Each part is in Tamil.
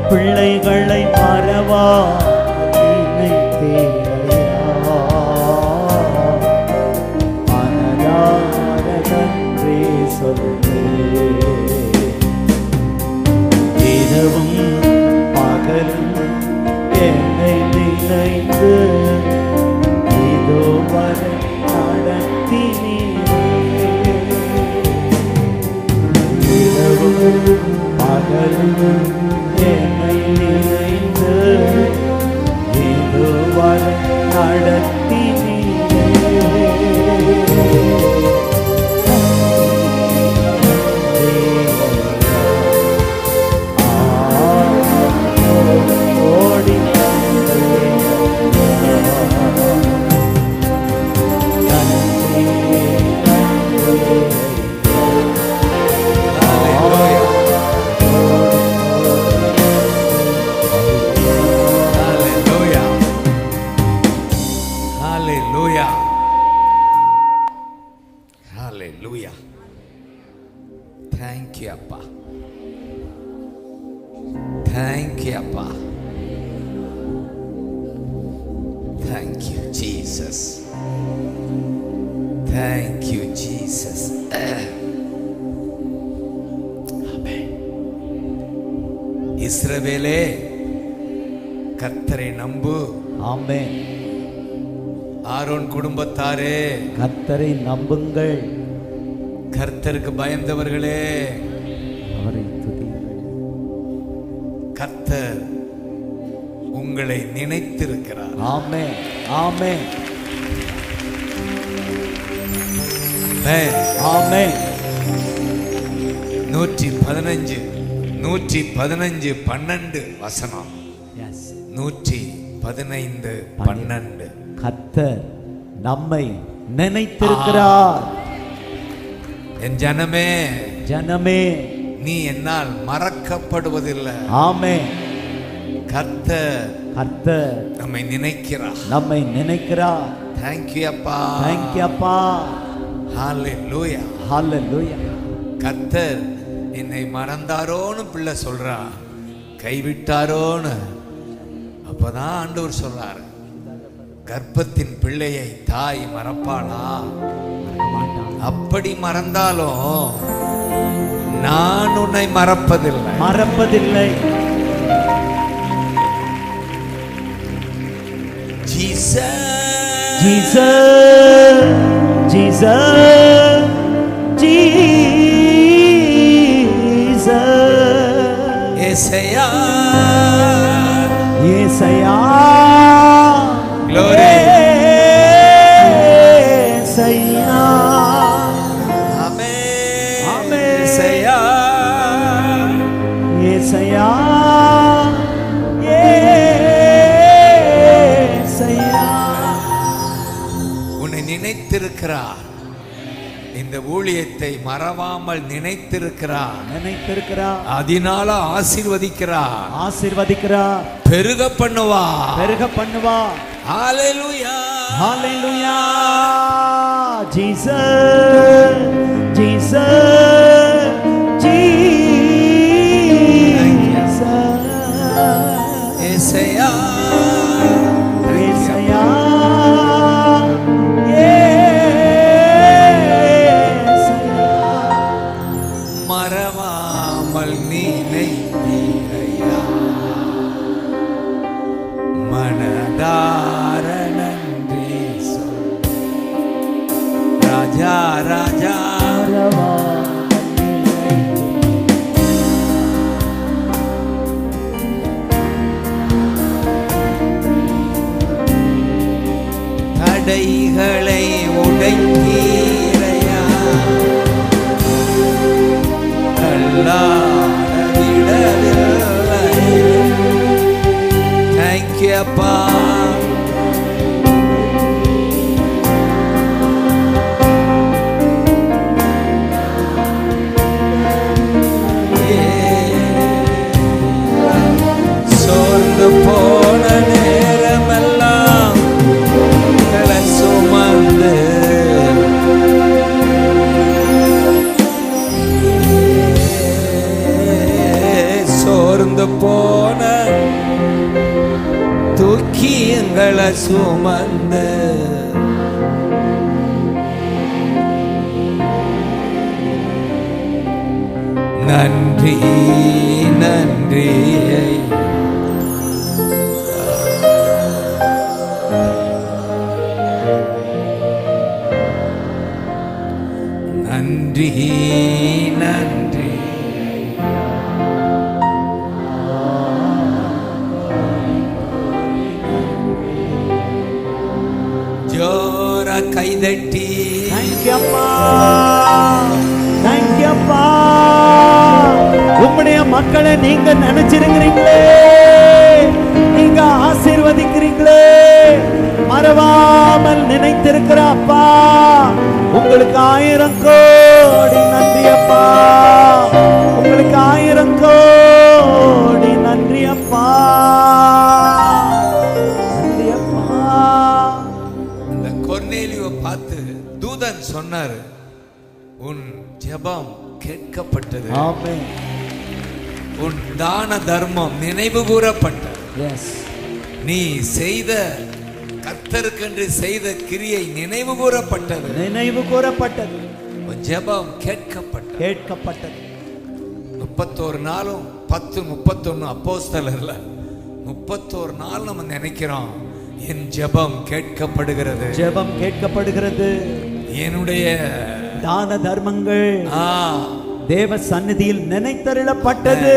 பிள்ளைகளை மறவா மனதாரே சொல்லே இரவும் பகலும் என்னை நினைத்து இதோ வரை நடத்தினீரே. இரவும் பகலும் என்னை நினைத்து இதுவரை நடத்தினீரே. ஓடி Thank you, Appa. Thank you, Appa. Thank you, Jesus. Thank you, Jesus. Amen. இஸ்ரவேலே கர்த்தரை நம்பு. ஆமென். ஆரோன் குடும்பத்தாரே கர்த்தரை நம்புங்கள். கர்த்தருக்கு பயந்தவர்களே அவரை துதியுங்கள். கர்த்தர் உங்களை நினைத்திருக்கிறார். ஆமென். ஆமென். ஆமென். 115 12 வசனம். 115 12. கர்த்தர் நம்மை நினைத்திருக்கிறார். என் ஜனமே ஜனமே நீ என்னால் மறக்கப்படுவதில்லை. ஆமென். கர்த்தர் கர்த்தர் நம்மை நினைக்கிறார். நம்மை நினைக்கிறார். Thank you, அப்பா. Thank you, அப்பா. Hallelujah. Hallelujah. கர்த்தர் என்னை மறந்தாரோன்னு பிள்ளை சொல்றா, கைவிட்டாரோன்னு. அப்பதான் ஆண்டவர் சொல்றாரு, கர்ப்பத்தின் பிள்ளையை தாய் மறப்பாளா? அப்படி மறந்தாலும் நான் உன்னை மறப்பதில்லை. ஜீசஸ் ஜீசஸ் ஜீசஸ் ஜீசஸ் ஏசையா ஏசையா Glory. ஏசையா ஆமென். ஆமென். ஏசையா ஏசையா ஏசையா உன்னை நினைத்திருக்கிறார். இந்த ஊழியத்தை மறவாமல் நினைத்திருக்கிறார். அதனால ஆசீர்வதிக்கிறார். பெருக பண்ணுவா. ஹalleluya. ஹalleluya. ஜீசஸ் ஜீசஸ் ஜீசஸ் ஏசையா ஏசையா மறவாமல் நினைத்தீரையா. அப்பா. சோர்ந்து போன நேரமெல்லாம் எங்களை சுமந்து சோர்ந்து போன தூக்கி எங்களை சுமந்து நன்றி நன்றி நன்றி நன்றி. ஜோர கைதட்டி தேங்க்யூப்பா, தேங்க்யூப்பா. உம்முடைய மக்களை நீங்க நினைச்சிருக்கிறீங்களே, நீங்க ஆசீர்வதிக்கிறீங்களே, மறவாமல் நினைத்திருக்கிற அப்பா, உங்களுக்கு 1000 கோடி நன்றி அப்பா, உங்களுக்கு 1000 கோடி நன்றி அப்பா, நன்றி அப்பா. இந்த கொர்நேலியுவை பார்த்து தூதன் சொன்னார், உன் ஜெபம் கேட்கப்பட்டது, ஆமென். உன் தான தர்மம் நினைவு கூறப்பட்டது, எஸ், நீ செய்த கர்த்தருக்கென்று செய்த கிரியை நினைவு கூறப்பட்டது, நினைவு கூறப்பட்டது, உன் ஜெபம் கேட்கப்பட்டது. கேட்கப்பட்டது. 31 நாளும் 10 31 அப்போஸ்தலர்ல 31 நாள் நம்ம நினைக்கிறோம், என் ஜெபம் கேட்கப்படுகிறது, ஜெபம் கேட்கப்படுகிறது, என்னுடைய தான தர்மங்கள் தேவ சந்நிதியில் நினைத்தருளப்பட்டது.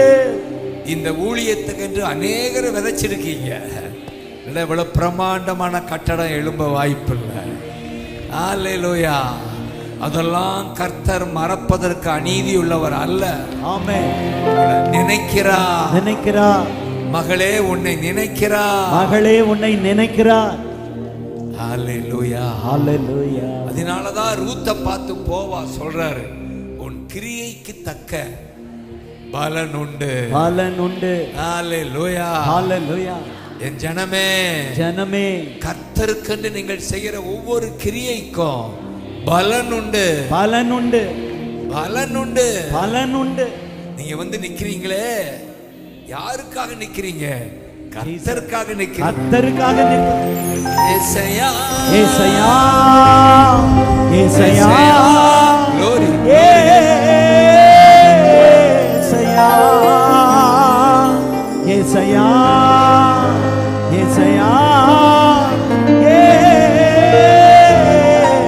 இந்த ஊழியத்துக்கு அநேகர் விதைச்சிருக்கீங்க, இவ்வளவு பிரமாண்டமான கட்டடம் எழும்ப வாய்ப்பு இல்லை. அல்லேலூயா. அதெல்லாம் கர்த்தர் மறப்பதற்கு அநீதி உள்ளவர் அல்ல. ஆமென். நினைக்கிறார், நினைக்கிறார். மகளே உன்னை நினைக்கிறார், மகளே உன்னை நினைக்கிறார். அல்லேலூயா, அல்லேலூயா. அதனாலதான் ரூத்தை பார்த்து போவா சொல்றாரு, உன் கிரியைக்கு தக்க பலன் உண்டு, பலன் உண்டு. அல்லேலூயா, அல்லேலூயா. என் ஜனமே, ஜனமே, கர்த்தருக்கென்று நீங்கள் செய்கிற ஒவ்வொரு கிரியைக்கும் பலன் உண்டு, பலன் உண்டு, பலன் உண்டு, பலன் உண்டு. நீங்க வந்து நிக்கிறீங்களே, யாருக்காக நிக்கிறீங்க? கர்த்தருக்காக நிக்கிறீங்க, கர்த்தருக்காக நிற்கிறீங்க. ஏசையா, ஏசையா, ஏசையா, glory, ஏசையா, ஏசையா, ஏசையா,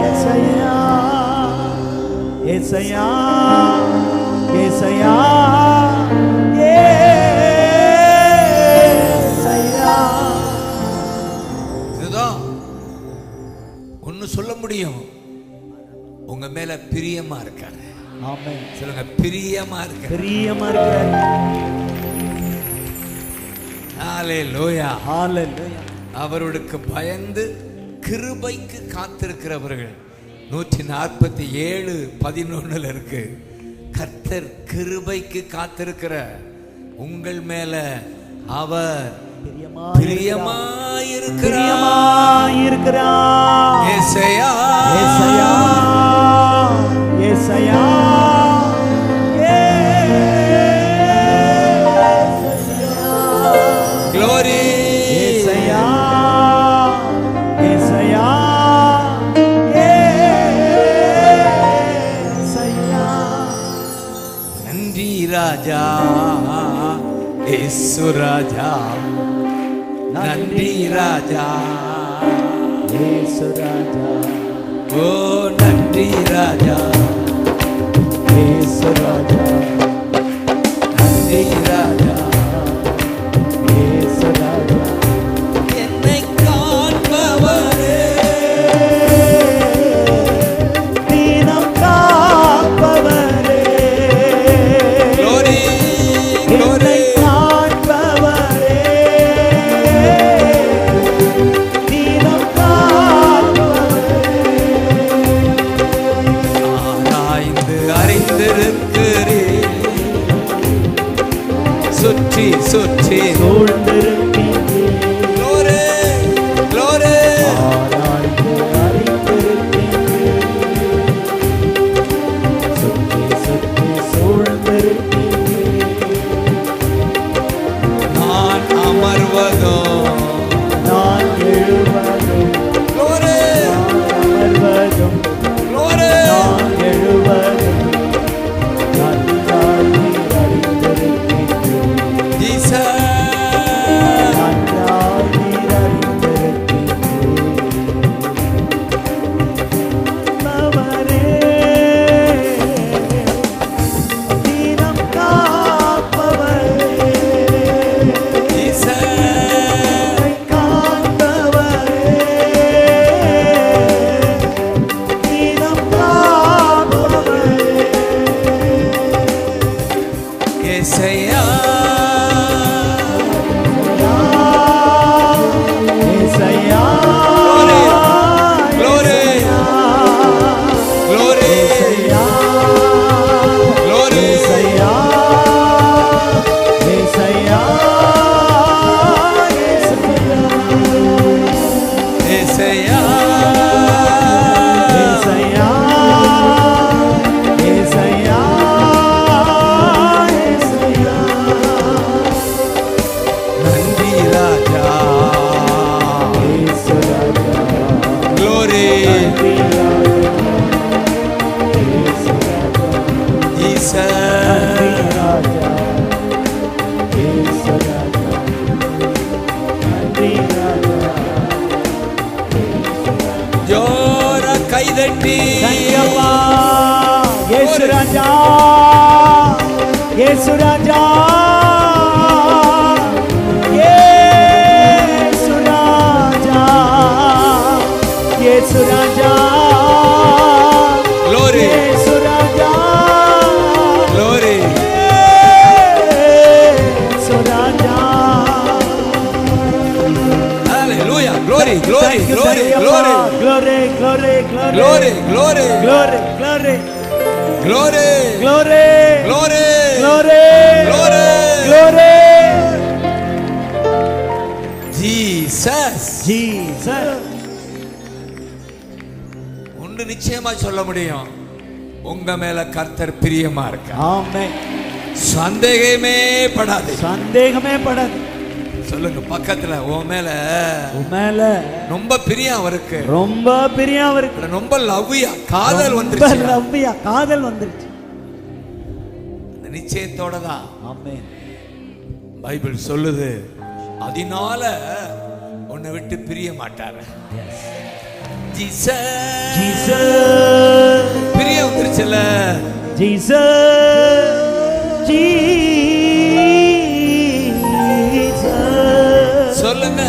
ஏசையா, ஏசையா, ஏசையா, ஏசையா. இதுதான் ஒன்னு சொல்ல முடியும், உங்க மேல பிரியமா இருக்காரு. ஆமென். சொல்லுங்க, பிரியமா இருக்காரு, பிரியமா இருக்கிறார். ஹalleluya, ஹalleluya. அவருக்கு பயந்து கிருபைக்கு காத்திருக்கிறவர்கள் 147:11 இருக்கு. கர்த்தர் கிருபைக்கு காத்திருக்கிற உங்கள் மேல அவர் பிரியமாயிருக்கிறார். ஏசாயா, ஏசாயா, ஏசாயா, glory, ஏசாயா, ஏசாயா, ஏசாயா. நன்றி ராஜா, இயேசு ராஜா, நன்றி ராஜா, இயேசு ராஜா, ஓ நன்றி ராஜா, இயேசு ராஜா, நன்றி ராஜா, இயேசு ராஜா. என்னை காண்பவரே, தீனம் காப்பவரே, glory, என்னை glory, காண்பவரே, சூழ்ந்திருக்கின்றே glory glory ஆராய்ந்து அறிந்திருக்கின்றே சுற்றி சுற்றி சூழ்ந்திருக்கின்றே நான் அமர்வதும் நான் எழுவதும் glory அமர்வதும் glory நான் எழுவதும் நன்றாய் நீர் அறிந்திருக்கின்றே Jesus நன்றாய் நீர் அறிந்திருக்கின்றே அவரே தீனம் காப்பவரே Jesus காப்பவரே தீனம் காப்பவரே ஏசையா ஏசையா glory glory ஏசையா glory ஏசையா ஏசையா ஏசையா ஏசையா ஏசையா ஏசையா நன்றி ராஜா ஏசுராஜா glory Jesus ஜோர கைதட்டி Yesuraja Yesuraja Yesuraja Yesuraja glory Yesuraja glory Yesuraja hallelujah glory glory glory glory glory glory glory glory glory glory glory glory glory glory glory glory Jesus Jesus ஒன்று நிச்சயமா சொல்ல முடியும் உங்க மேல கர்த்தர் பிரியமா இருக்க ஆமென் சந்தேகமே படாது சந்தேகமே படாது சொல்லுங்க பக்கத்துல உன் மேல மேல ரொம்ப பிரியம் அவருக்கு ரொம்ப பிரியம் அவருக்கு ரொம்ப லவ்யா காதல் வந்துருச்சு லவ்யா காதல் வந்துருச்சு அந்த நிச்சயத்தோட தான் ஆமென் பைபிள் சொல்லுது அதனால உன்னை விட்டு பிரிய மாட்டாரு ஜீசஸ் ஜீசஸ் பிரியம் வந்துருச்சுல ஜீசஸ் ஜீசஸ் சொல்லுங்க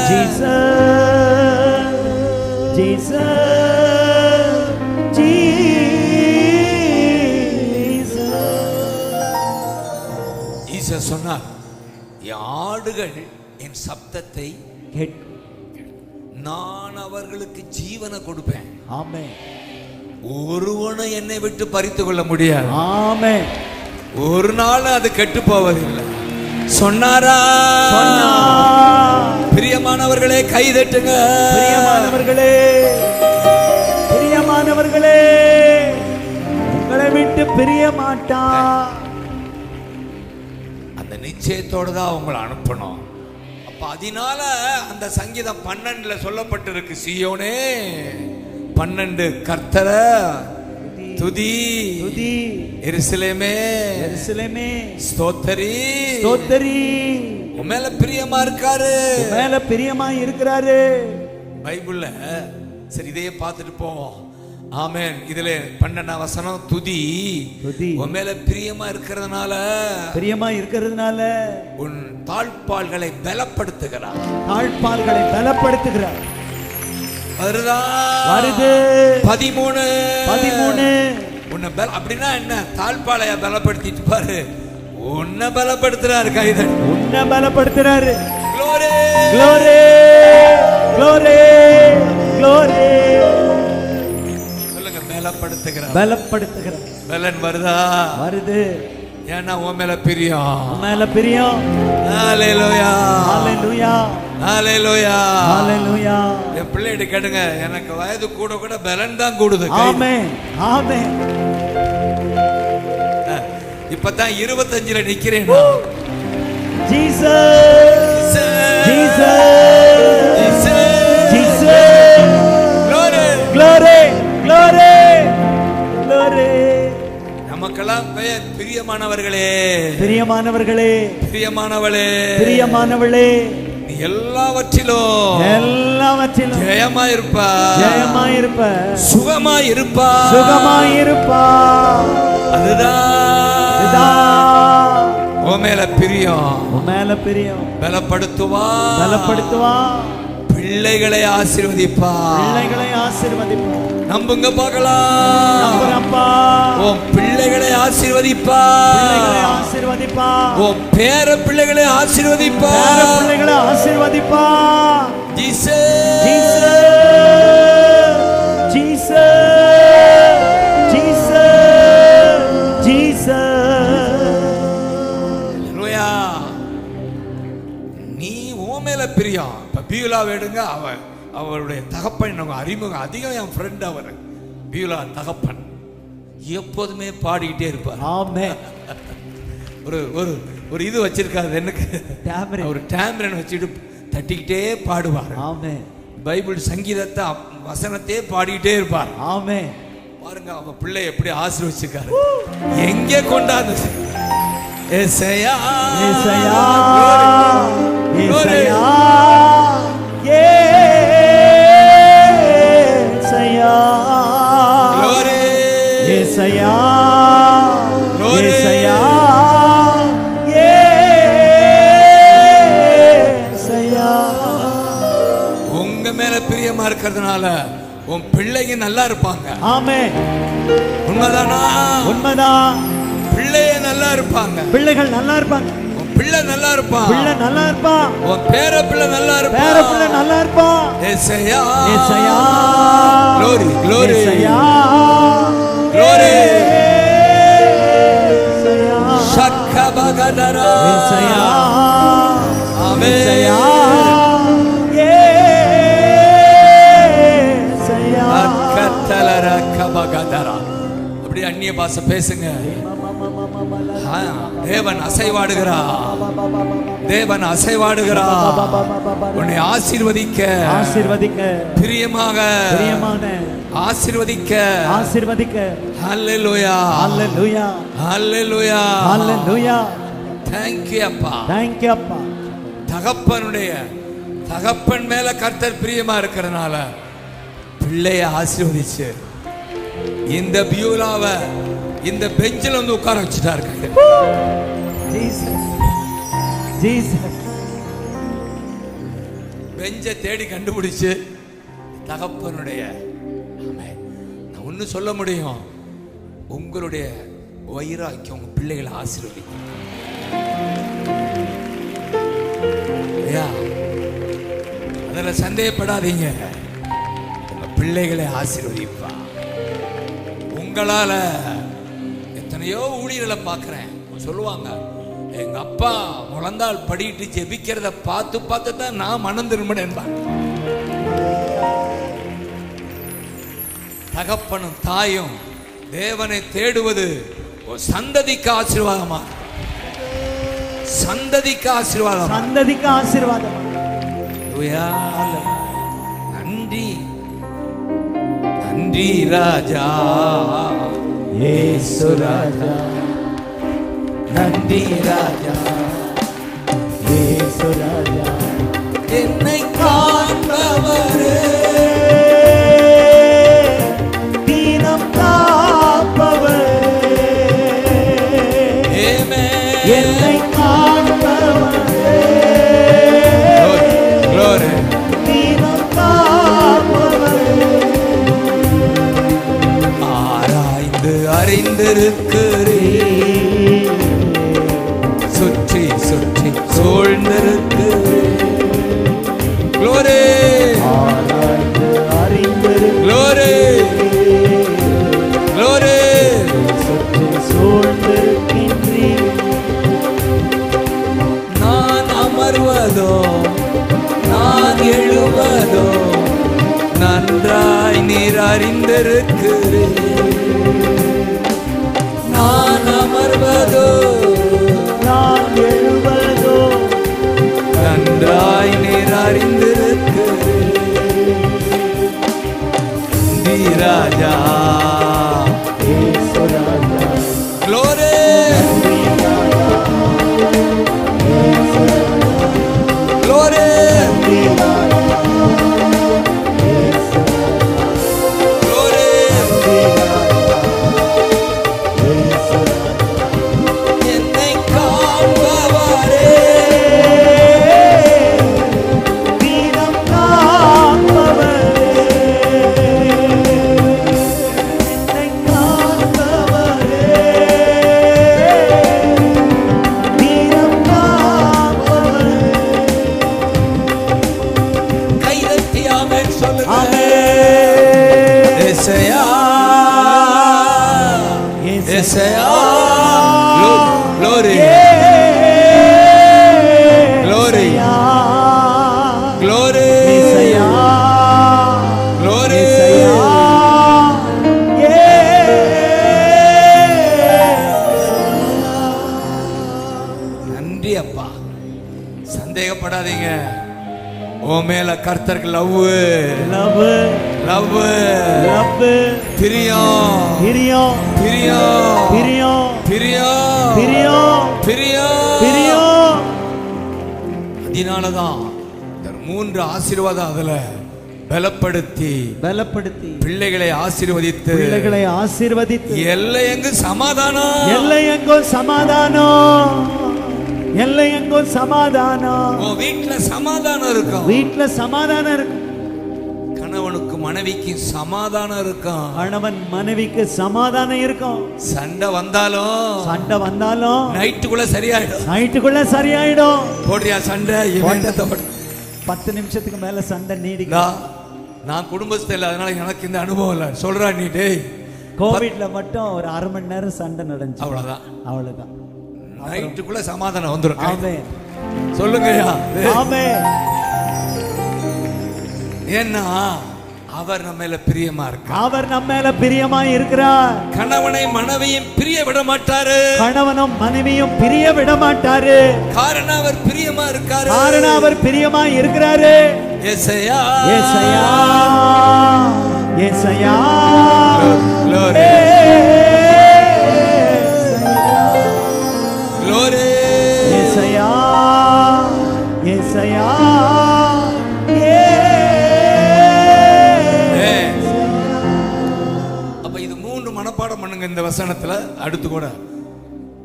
ஜீசஸ் ஜீசஸ் ஜீசஸ் சொன்னார் என் ஆடுகள் என் சப்தத்தை கேட்கும் நான் அவர்களுக்கு ஜீவனை கொடுப்பேன் ஆமென் ஒருவனை என்னை விட்டு பறித்து கொள்ள முடியாது ஆமென் ஒரு நாள் அது கெட்டு போவதில்லை சொன்னாரா சொன்னார். பிரியமானவர்களே கை தட்டுங்க பிரியமானவர்களே பிரியமானவர்களே உங்களை விட்டு பிரிய மாட்டான் அந்த நிச்சயத்தோட தான் உங்களை அனுப்பணும் அப்ப அதனால அந்த சங்கீதம் 12 சொல்லப்பட்டிருக்கு சீயோனே 12 கர்த்தர துதி துதி எருசலேமே எருசலேமே ஸ்தோத்தரி ஸ்தோத்திரி உன் மேல பிரியமா இருக்காரு உன் மேல பிரியமா இருக்கிறாரு பைபிள்ல சரி இதையே பார்த்துட்டு போவோம் ஆமென் இதுல 12 வசனம் துதி துதி உன் மேல பிரியமா இருக்கிறதுனால பிரியமா இருக்கிறதுனால உன் தாழ்பால்களை பலப்படுத்துகிறார் தாழ்பால்களை பலப்படுத்துகிறார் வருதா வருது 13 உன்னை அப்படின்னா என்ன தாழ்பாளைய பலப்படுத்திட்டு பாரு உன்னை பலப்படுத்துறாரு கைதன் உன்னை பலப்படுத்துறாரு Glory! glory glory glory சொல்லுங்க பலப்படுத்துகிறார் பலப்படுத்துகிறார் பலன் வருதா வருது ஏன்னா உன் மேல பிரியம். உன் மேல பிரியம். ஹalleluya ஹalleluya ஹalleluya ஹalleluya. என் பிள்ளைகிட்ட கேளுங்க, எனக்கு வயது கூட கூட பலன் தான் கூடுது. ஆமென் ஆமென். இப்பதான் 25ல நிக்கிறேன். Jesus Jesus Jesus. glory glory glory glory. நமக்கெல்லாம் பெயர் பிரியமானவர்களே, பிரியமானவர்களே, பிரியமானவளே, பிரியமானவளே, நீ எல்லாவற்றிலும் எல்லாவற்றிலும் ஜெயமாயிருப்பா, ஜெயமாயிருப்ப, சுகமாயிருப்பா, சுகமாயிருப்பா. அதுதான் உன் மேல பிரியம். உன் மேல பிரியம். பலப்படுத்துவா, பலப்படுத்துவா. பிள்ளைகளை ஆசீர்வதிப்பா, பிள்ளைகளை ஆசீர்வதிப்பா. நம்புங்க பார்க்கலாம். நம்புறப்பா. உன் பிள்ளைகளை ஆசீர்வதிப்பா, பிள்ளைகளை ஆசீர்வதிப்பா. உன் பேர பிள்ளைகளை ஆசீர்வதிப்பா, பேர பிள்ளைகளை ஆசீர்வதிப்பா. Jesus Jesus Jesus Jesus Jesus. Hallelujah. நீ உன் மேல பிரியம். இப்ப பியூலா வேடுங்க, அவளுடைய தகப்பன் நம்ம அறிமுகம் அதிகம். என் ஃப்ரெண்ட் அவர் பியூலா தகப்பன் எப்போதுமே பாடிக்கிட்டே இருப்பார். ஆமென். ஒரு ஒரு ஒரு இது வச்சிருக்காரு, எனக்கு ஒரு டேம்பரன் வச்சுட்டு தட்டிக்கிட்டே பாடுவார். ஆமென். பைபிள் சங்கீதத்தை வசனத்தையே பாடிக்கிட்டே இருப்பார். ஆமென். பாருங்க அவ பிள்ளை எப்படி ஆசீர்வதிச்சிருக்காரு, எங்கே கொண்டாந்து. ஏசையா ஏசையா glory ஏசையா ஏசையா glory ஏசையா glory ஏசையா ஏசையா. உங்க மேல பிரியமா இருக்கிறதுனால உன் பிள்ளைங்க நல்லா இருப்பாங்க. ஆமென். உண்மைதானா? உண்மைதான். பிள்ளைய நல்லா இருப்பாங்க, பிள்ளைகள் நல்லா இருப்பாங்க. உன் பிள்ளை நல்லா இருப்பான், பிள்ளை நல்லா இருப்பான். உன் பேர பிள்ளை நல்லா இருப்பான், பேர பிள்ளை நல்லா இருப்பான். ஏசையா ஏசையா glory glory ஏசையா glory ஏசையா ஷக்கபகதரா ஏசையா ஆமென். ஏசையா ஏசையா. அக்கத்தலர கபகதரா. அப்படி அந்நிய பாஷை பேசுங்க. தேவன் அசைவாடுகிறா, தேவன் அசைவாடுகிறா. உன்னை ஆசீர்வதிக்க, ஆசீர்வதிக்க, பிரியமாக பிரியமான ஆசீர்வதிக்க, ஆசீர்வதிக்க. ஹalleluya ஹalleluya ஹalleluya ஹalleluya. thank you அப்பா. Thank you அப்பா. தகப்பன் மேல கர்த்தர் பிரியமா இருக்கிறதுனால பிள்ளைய ஆசீர்வதிச்சு இந்த பியூலாவை இந்த பெஞ்சில வந்து உட்கார வச்சுட்டாரு. பெஞ்சை தேடி கண்டுபிடிச்சு தகப்பனுடைய நான் ஒண்ணு சொல்ல முடியும், உங்களுடைய வைராக்கியம் உங்க பிள்ளைகளை ஆசீர்வதிக்கும். அதில் சந்தேகப்படாதீங்க, உங்க பிள்ளைகளை ஆசீர்வதிப்பா. உங்களால எத்தனையோ ஊழியர்களை பார்க்கிறேன், சொல்லுவாங்க எங்க அப்பா முழந்தால் படிட்டு ஜெபிக்கிறத பார்த்து பார்த்து தான் நான் மனம் திரும்பினேன். தகப்பனும் தாயும் தேவனை தேடுவது ஒரு சந்ததிக்கு ஆசீர்வாதமா, சந்ததிக்கு ஆசீர்வாதம், சந்ததிக்கு ஆசீர்வாதம். நன்றி நன்றி ராஜா இயேசு ராஜா, நன்றி ராஜா இயேசு ராஜா, என்னை காண்பவரே, தீனம் காப்பவரே, என்னை காண்பவரே, தீனம் காப்பவரே. ஆராய்ந்து அறிந்திருக்கிறேன், சுற்றி சுற்றி சூழ்ந்திருக்கிறேன், விழுவதோ நான் எழுவதோ நன்றாய் நீர் அறிந்திருக்கிறேன். நான் அமர்வதோ நான் எழுவதோ நன்றாய் நீர் அறிந்திருக்கிறேன். ராஜா இயேசு ராஜா Glory. Glory. Glory. என்னை காண்பவரே தீனம் காப்பவரே என்னை காப்பவரே தீனம் காப்பவரே. கைதட்டி ஆமென் சொல்லுங்க. ஆமென். ஏசாயா ஏசாயா Glory. Glory. Glory. ஏசாயா Glory. ஏசாயா நன்றி அப்பா. சந்தேகப்படாதீங்க. உன் மேல கர்த்தருக்கு லவ் லவ் லவ் லவ் பிரியம் பிரியம் பிரியம் பிரியம் பிரியம் பிரியம் பிரியம் பிரியம். அதனாலதான் இந்த 3 ஆசீர்வாதம் அதுல பலப்படுத்தி பலப்படுத்தி பிள்ளைகளை ஆசீர்வதித்து பிள்ளைகளை ஆசீர்வதித்து எல்லை எங்கு சமாதானம் எல்லை எங்கும் சமாதானம் எல்லை எங்கும் சமாதானம். உன் வீட்டுல சமாதானம் இருக்கும். வீட்டுல சமாதானம் இருக்கும். கணவனுக்கு மனைவிக்கு சமாதானம் இருக்கும். கணவன் மனைவிக்கு சமாதானம் இருக்கும். சண்டை வந்தாலும் சண்டை வந்தாலும் நைட்டுக்குள்ள சரியாயிடும். நைட்டுக்குள்ள சரியாயிடும். போடுறியா சண்டை? இவன் 10 நிமிஷத்துக்கு மேல சண்டை நீடிக்கும். நான் குடும்பஸ்தில், அதனால எனக்கு இந்த அனுபவம் இல்லை. சொல்றா நீ டேய், கோவிட்ல மட்டும் ஒரு 1/2 மணி நேரம் சண்டை நடந்துச்சு. அவ்வளவுதான் அவ்வளவுதான். நைட்டுக்குள்ள சமாதானம் வந்துடும். ஆமென். சொல்லுங்கய்யா. ஆமென். ஏன்னா அவர் நம்ம மேல பிரியமா இருக்கார். அவர் நம்ம மேல பிரியமா இருக்கிறார். கணவனை மனைவியும் பிரிய விட மாட்டாரு. கணவனும் மனைவியும் பிரிய விட மாட்டாரு. காரணம் அவர் பிரியமா இருக்காரு. காரணம் அவர் பிரியமா இருக்கிறாரு. ஏசாயா ஏசாயா ஏசாயா Glory. Glory. ஏசாயா ஏசாயா அப்ப இது 3 மனப்பாடம் பண்ணுங்க இந்த வசனத்துல. அடுத்து கூட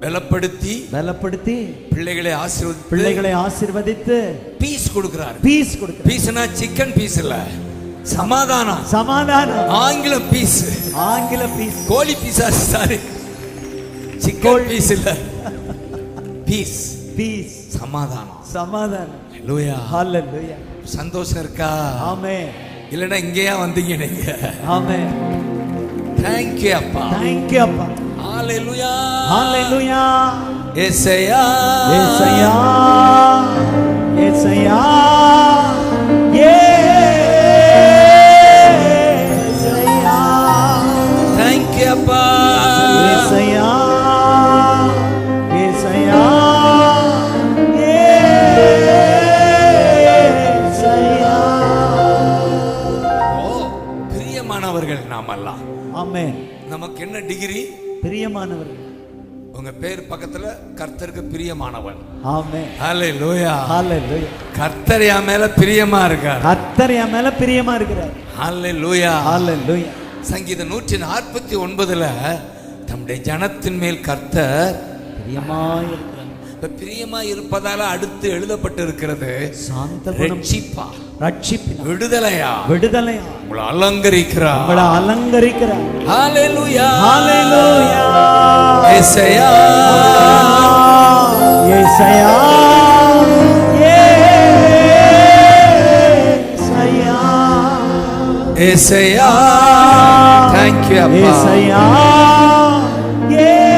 பலப்படுத்தி பலப்படுத்தி பிள்ளைகளை ஆசீர்வதித்து பிள்ளைகளை ஆசீர்வதித்து பீஸ் கொடுக்கிறார். பீஸ் கொடுக்கிறார். பீஸ்னா சிக்கன் பீஸ் இல்ல, சமாதானம். சமாதானம். ஆங்கிலம் பீஸ், ஆங்கில பீஸ். கோழி பீஸா? சாரி, சிக்கன் பீஸ் இல்ல, பீஸ். பீஸ். சமாதானம். சமாதானம். ஹalleluya. ஹalleluya. சந்தோஷம் இருக்கா? ஆமென். இல்லனா இங்கேயா வந்தீங்க நீங்க? ஆமென். Thank you அப்பா. Thank you அப்பா. ஹalleluya. ஹalleluya. ஏசாயா ஏசாயா ஏசாயா ஏசாயா. Thank you அப்பா. ஏசாயா ஏசாயா ஏசாயா. ஓ, பிரியமானவர்கள் நாமெல்லாம். ஆமென். நமக்கு என்ன டிகிரி? பிரியமானவர்கள். உங்க பேர் பக்கத்துல கர்த்தருக்கு பிரியமானவன். ஆமென். ஹalleluya. ஹalleluya. கர்த்தர் என் மேல பிரியமா இருக்கார். கர்த்தர் என் மேல பிரியமா இருக்கிறார். ஹalleluya. ஹalleluya. சங்கீதம் 149ல தம்முடைய ஜனத்தின் மேல் கர்த்தர் பிரியமா இருக்கிறார். இப்ப பிரியமா இருப்பதால அடுத்து எழுதப்பட்டு இருக்கிறது சாந்த குணம், ரட்சிப்பா, ரட்சிப்பினா, விடுதலையா, விடுதலையா, உங்களை அலங்கரிக்கிறார். உங்களை அலங்கரிக்கிறார். ஹalleluya. ஹalleluya. ஏசாயா ஏசாயா ஏசாயா ஏசாயா. Thank you அப்பா. ஏசாயா ஏசாயா.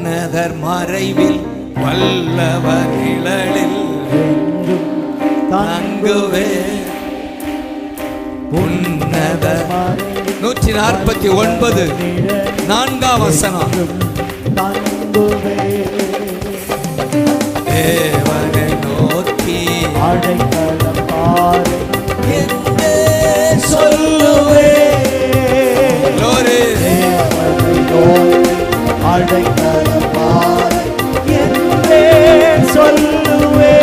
உன்னதர் மறைவில் வல்லவர் நிழலில் என்றும் தங்குவே. உன்னதர் 149 4ஆம் வசனம். தங்குவே தேவனை நோக்கி அடைக்கலம் பாரு என்றே சொல்லுவே. Glory. தேவனை நோக்கி அடைக்கலம் பாரு என்றே சொல்லுவே.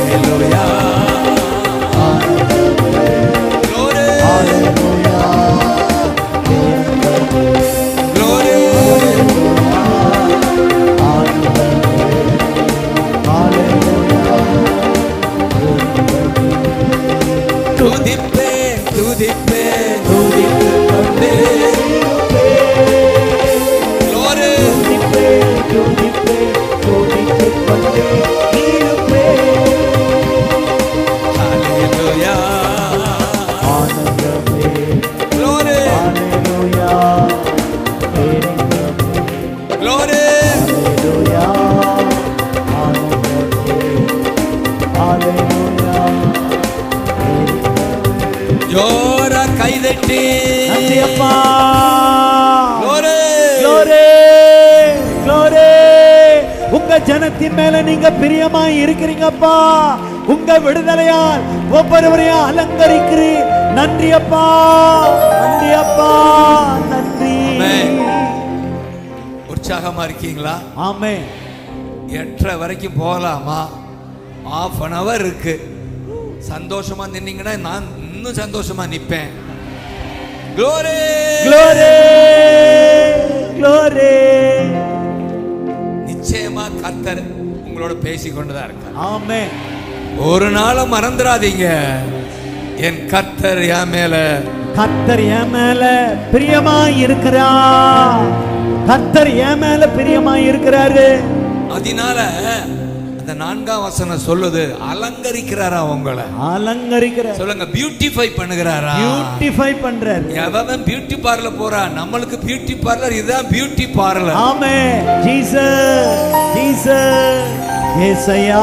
Hallelujah. Glory. Hallelujah. Glory. துதிப்பேன் துதிப்பேன் துதித்துக் கொண்டே. Glory. Hallelujah. Glory. Glory. ஜோரா கைதட்டி. Glory. உங்க ஜனத்தின் மேல நீங்க பிரியமாய் இருக்கிறீங்கப்பா. உங்க விடுதலையால் ஒவ்வொருவரையும் அலங்கரிக்கிறீர். நன்றி அப்பா, நன்றி அப்பா, நன்றி. உற்சாகமா இருக்கீங்களா? ஆமென். 8:30 வரைக்கும் போகலாமா? ½ an hour இருக்கு. சந்தோஷமா நின்னீங்கன்னா நான் இன்னும் சந்தோஷமா நிப்பேன். Glory. Glory. Glory. நிச்சயமா கர்த்தர் உங்களோட பேசிக்கொண்டுதான் இருக்கார். ஆமென். ஒரு நாளும் மறந்துடாதீங்க, என் கர்த்தர் என் மேல பிரியமாய் இருக்கிறார். கர்த்தர் என் மேல பிரியமாய் இருக்கிறாரு. அதனால அந்த 4ஆம் வசனம் சொல்லுது, அலங்கரிக்கிறாரா உங்களை. அலங்கரிக்கிறார். சொல்லுங்க, பியூட்டிஃபை பண்ணுகிறாரா. பியூட்டிஃபை பண்றார். எவன் பியூட்டி பார்லர் போறா, நம்மளுக்கு பியூட்டி பார்லர் இதுதான் beauty parlour. Amen. Jesus, Jesus. ஏசையா,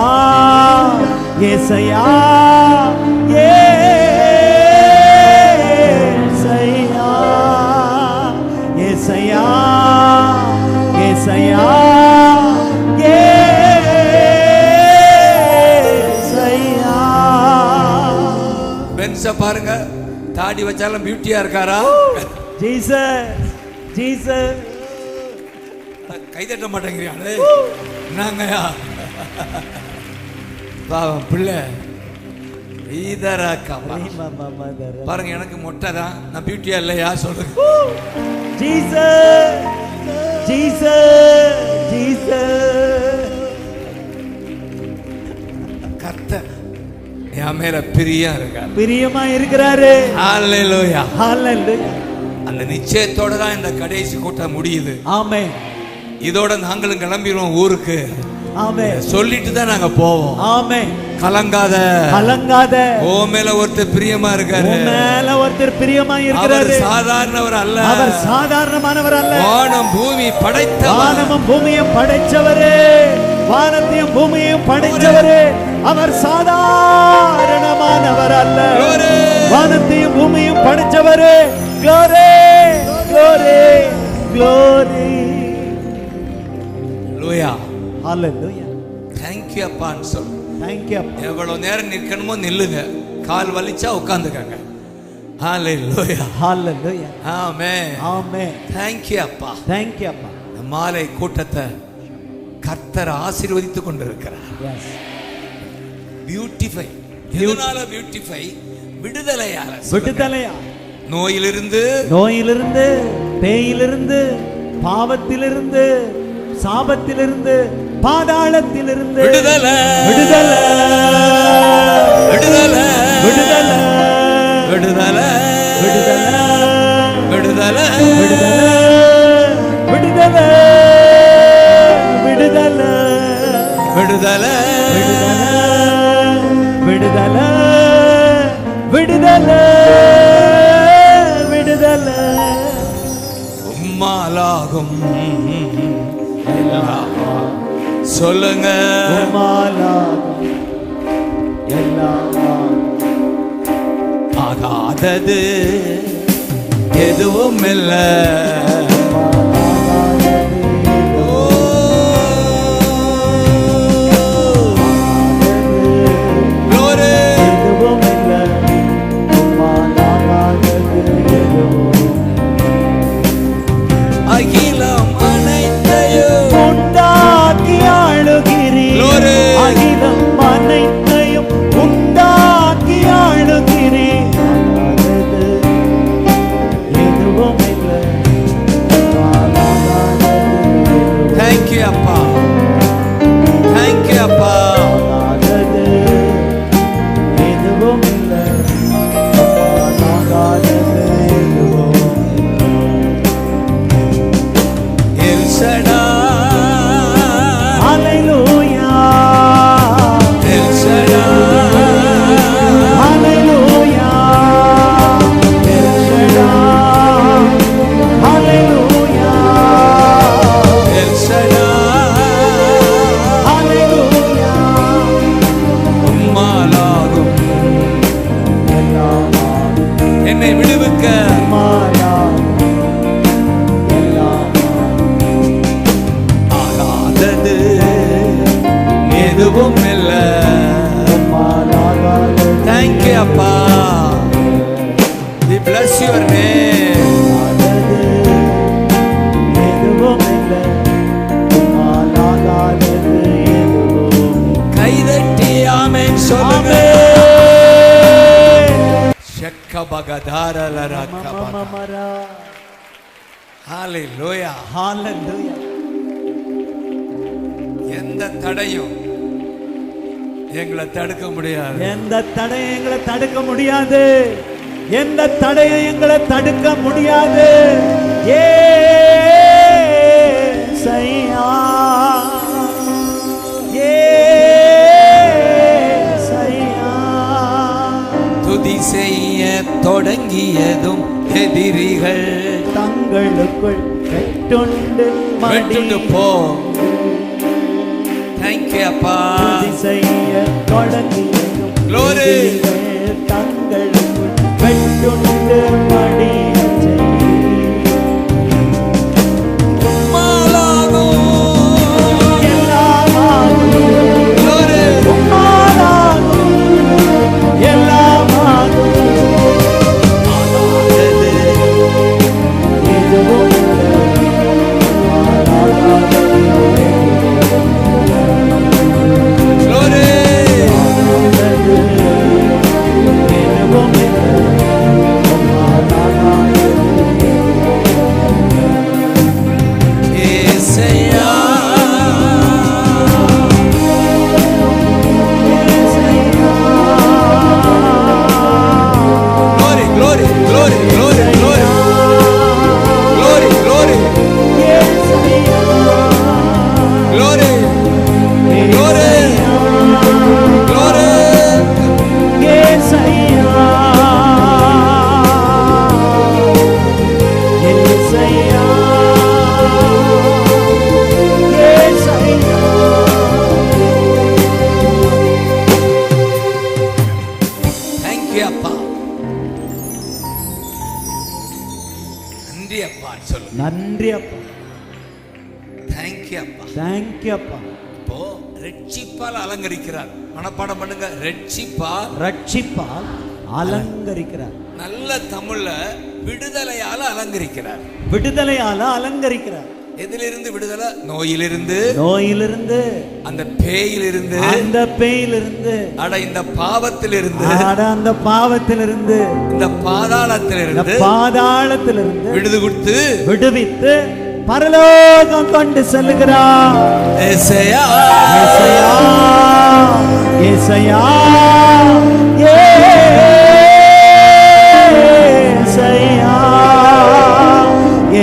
ஏசையா, ஏசையா, ஏசையா, ஏசையா, ஏசையா. பென்ஸ பாருங்க, தாடி வச்சாலும் பியூட்டியா இருக்காரா. Jesus, Jesus. கை தட்ட மாட்டேங்கிறாங்களே, என்னங்கயா பாவம் பிள்ளை. பாருங்க, எனக்கு மொட்டை தான், நான் பியூட்டியா இல்லையா சொல்லுங்க. Jesus, Jesus, Jesus. கர்த்தர் என் மேல பிரியம் இருக்கார், பிரியமா இருக்கிறாரு. ஹல்லேலூயா, ஹல்லேலூயா. அந்த நிச்சயத்தோட தான் இந்த கடைசி கூட்டம் முடியுது. ஆமென். இதோட நாங்களும் கிளம்பிடுவோம் ஊருக்கு. ஆமென். சொல்லிட்டு தான் நாங்க போவோம். ஆமென். கலங்காத, கலங்காத. ஓ மேல ஒருத்தர் பிரியமா இருக்காரு. உன் மேல ஒருத்தர் பிரியமா இருக்கிறாரு. அவர் சாதாரணவர் அல்ல, அவர் சாதாரணமானவர் அல்ல. வானம் பூமி படைத்தவர், வானமும் பூமியும் படைச்சவரே, வானத்தையும் பூமியையும் படைச்சவரே. அவர் சாதாரணமானவர் அல்ல, வானத்தையும் பூமியும் படைச்சவரே. Glory, glory, glory. Hallelujah. Hallelujah. Thank you அப்பான்னு சொல்லு. Thank you. எவ்வளவு நேரம் நிற்கணுமோ நில்லுங்க, கால் வலிச்சா உட்கார்ந்துக்கங்க. Hallelujah. Hallelujah. Amen. Amen. Thank you அப்பா. Thank you அப்பா. இந்த மாலை கூட்டத்தை கர்த்தர் ஆசீர்வதித்துக் கொண்டிருக்கிறார். Yes. பியூட்டிஃபை. எதனால பியூட்டிஃபை? விடுதலையால. விடுதலையா? நோயிலிருந்து, நோயிலிருந்து, பேயிலிருந்து, பாவத்திலிருந்து, சாபத்திலிருந்து, பாதாளத்திலிருந்து விடுதலை, விடுதலை, விடுதலை, விடுதலை, விடுதலை, விடுதலை, விடுதலை, விடுதலை, விடுதலை, விடுதலை, விடுதலை, விடுதலை, விடுதலை. உம்மாலாகும் எல்லாம் சொல்லுங்க. உம்மாலாகும் எல்லாம் ஆகாதது எதுவும் இல்லை. அகிலம் அனைத்தையும் உண்டாக்கி ஆளுகிறீர். அகிலம் அனைத்தையும் உண்டாக்கி ஆளுகிறீர். எதுவும் இல்லை. தேங்க்யூ அப்பா, தேங்க்யூ அப்பா. எதுவும் இல்லை. என்னை விடுவிக்க ஆகாதது எதுவும் இல்லை. தேங்க்யூ அப்பா. We bless your name. கைதட்டி ஆமென் சொல்லுங்க. ஹalleluya, ஹalleluya. எந்த தடையும் எங்களை தடுக்க முடியாது. எந்த தடையும் எங்களை தடுக்க முடியாது. எந்த தடையும் எங்களை தடுக்க முடியாது. ஏசையா, ஏசையா. துதி செய்ய தொடங்கியதும் எதிரிகள் தங்களுக்குள் வெட்டுண்டு போ. தேங்க்யூ அப்பா. துதி செய்ய தொடங்கியதும் Glory. எதிரிகள் தங்களுக்குள் வெட்டுண்டு மடியச் நன்றி அப்பா. தேங்க்யூ அப்பா. தேங்க்யூ அப்பா. இப்போ ரட்சிப்பால் அலங்கரிக்கிறார். மனப்பாடம் பண்ணுங்க. ரட்சிப்பால் அலங்கரிக்கிறார். நல்ல தமிழ்ல விடுதலையால அலங்கரிக்கிறார். விடுதலையால அலங்கரிக்கிறார். எதிலிருந்து விடுதலை? நோயிலிருந்து, நோயிலிருந்து, அந்த பேயிலிருந்து, அந்த பேயிலிருந்து, அட இந்த பாவத்திலிருந்து, அட அந்த பாவத்திலிருந்து, இந்த பாதாளத்திலிருந்து, பாதாளத்திலிருந்து விடுவித்து பரலோகம் கொண்டு செல்கிறார். ஏசையா, ஏசையா, ஏசையா, ஏசையா,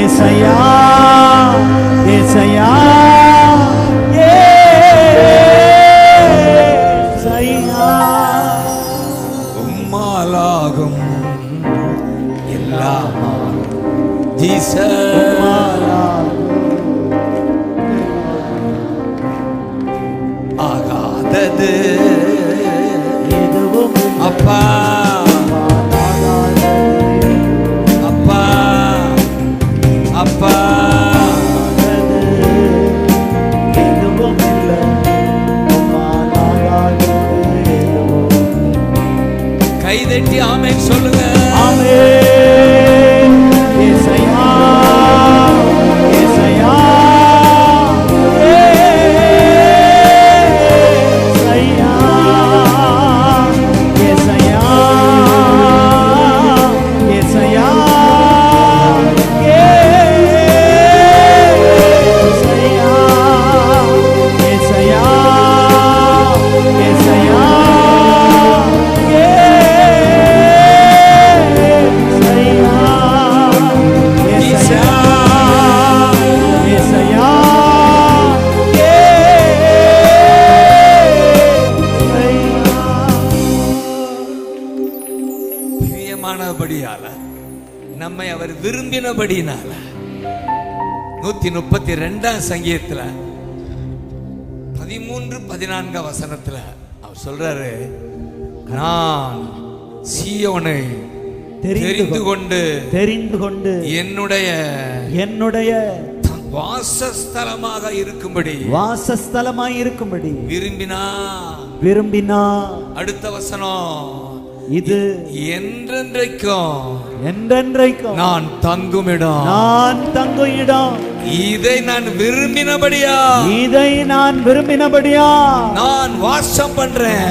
ஏசையா, ஏசையா, ஏசையா. உம்மாலாகும் எல்லாம் ஜீசஸ். விரும்பினபடினால 132 சங்கீதத்துல 13-14 வசனத்துல அவர் சொல்றாரு, நான் சீயோனை தெரிந்து கொண்டு என்னுடைய வாசஸ்தலமாக இருக்கும்படி விரும்பினா. அடுத்த வசனம், இது என்றென்றைக்கும் நான் தங்கும் இடம். இதை நான் விரும்பினபடியா நான் வாசம் பண்றேன்.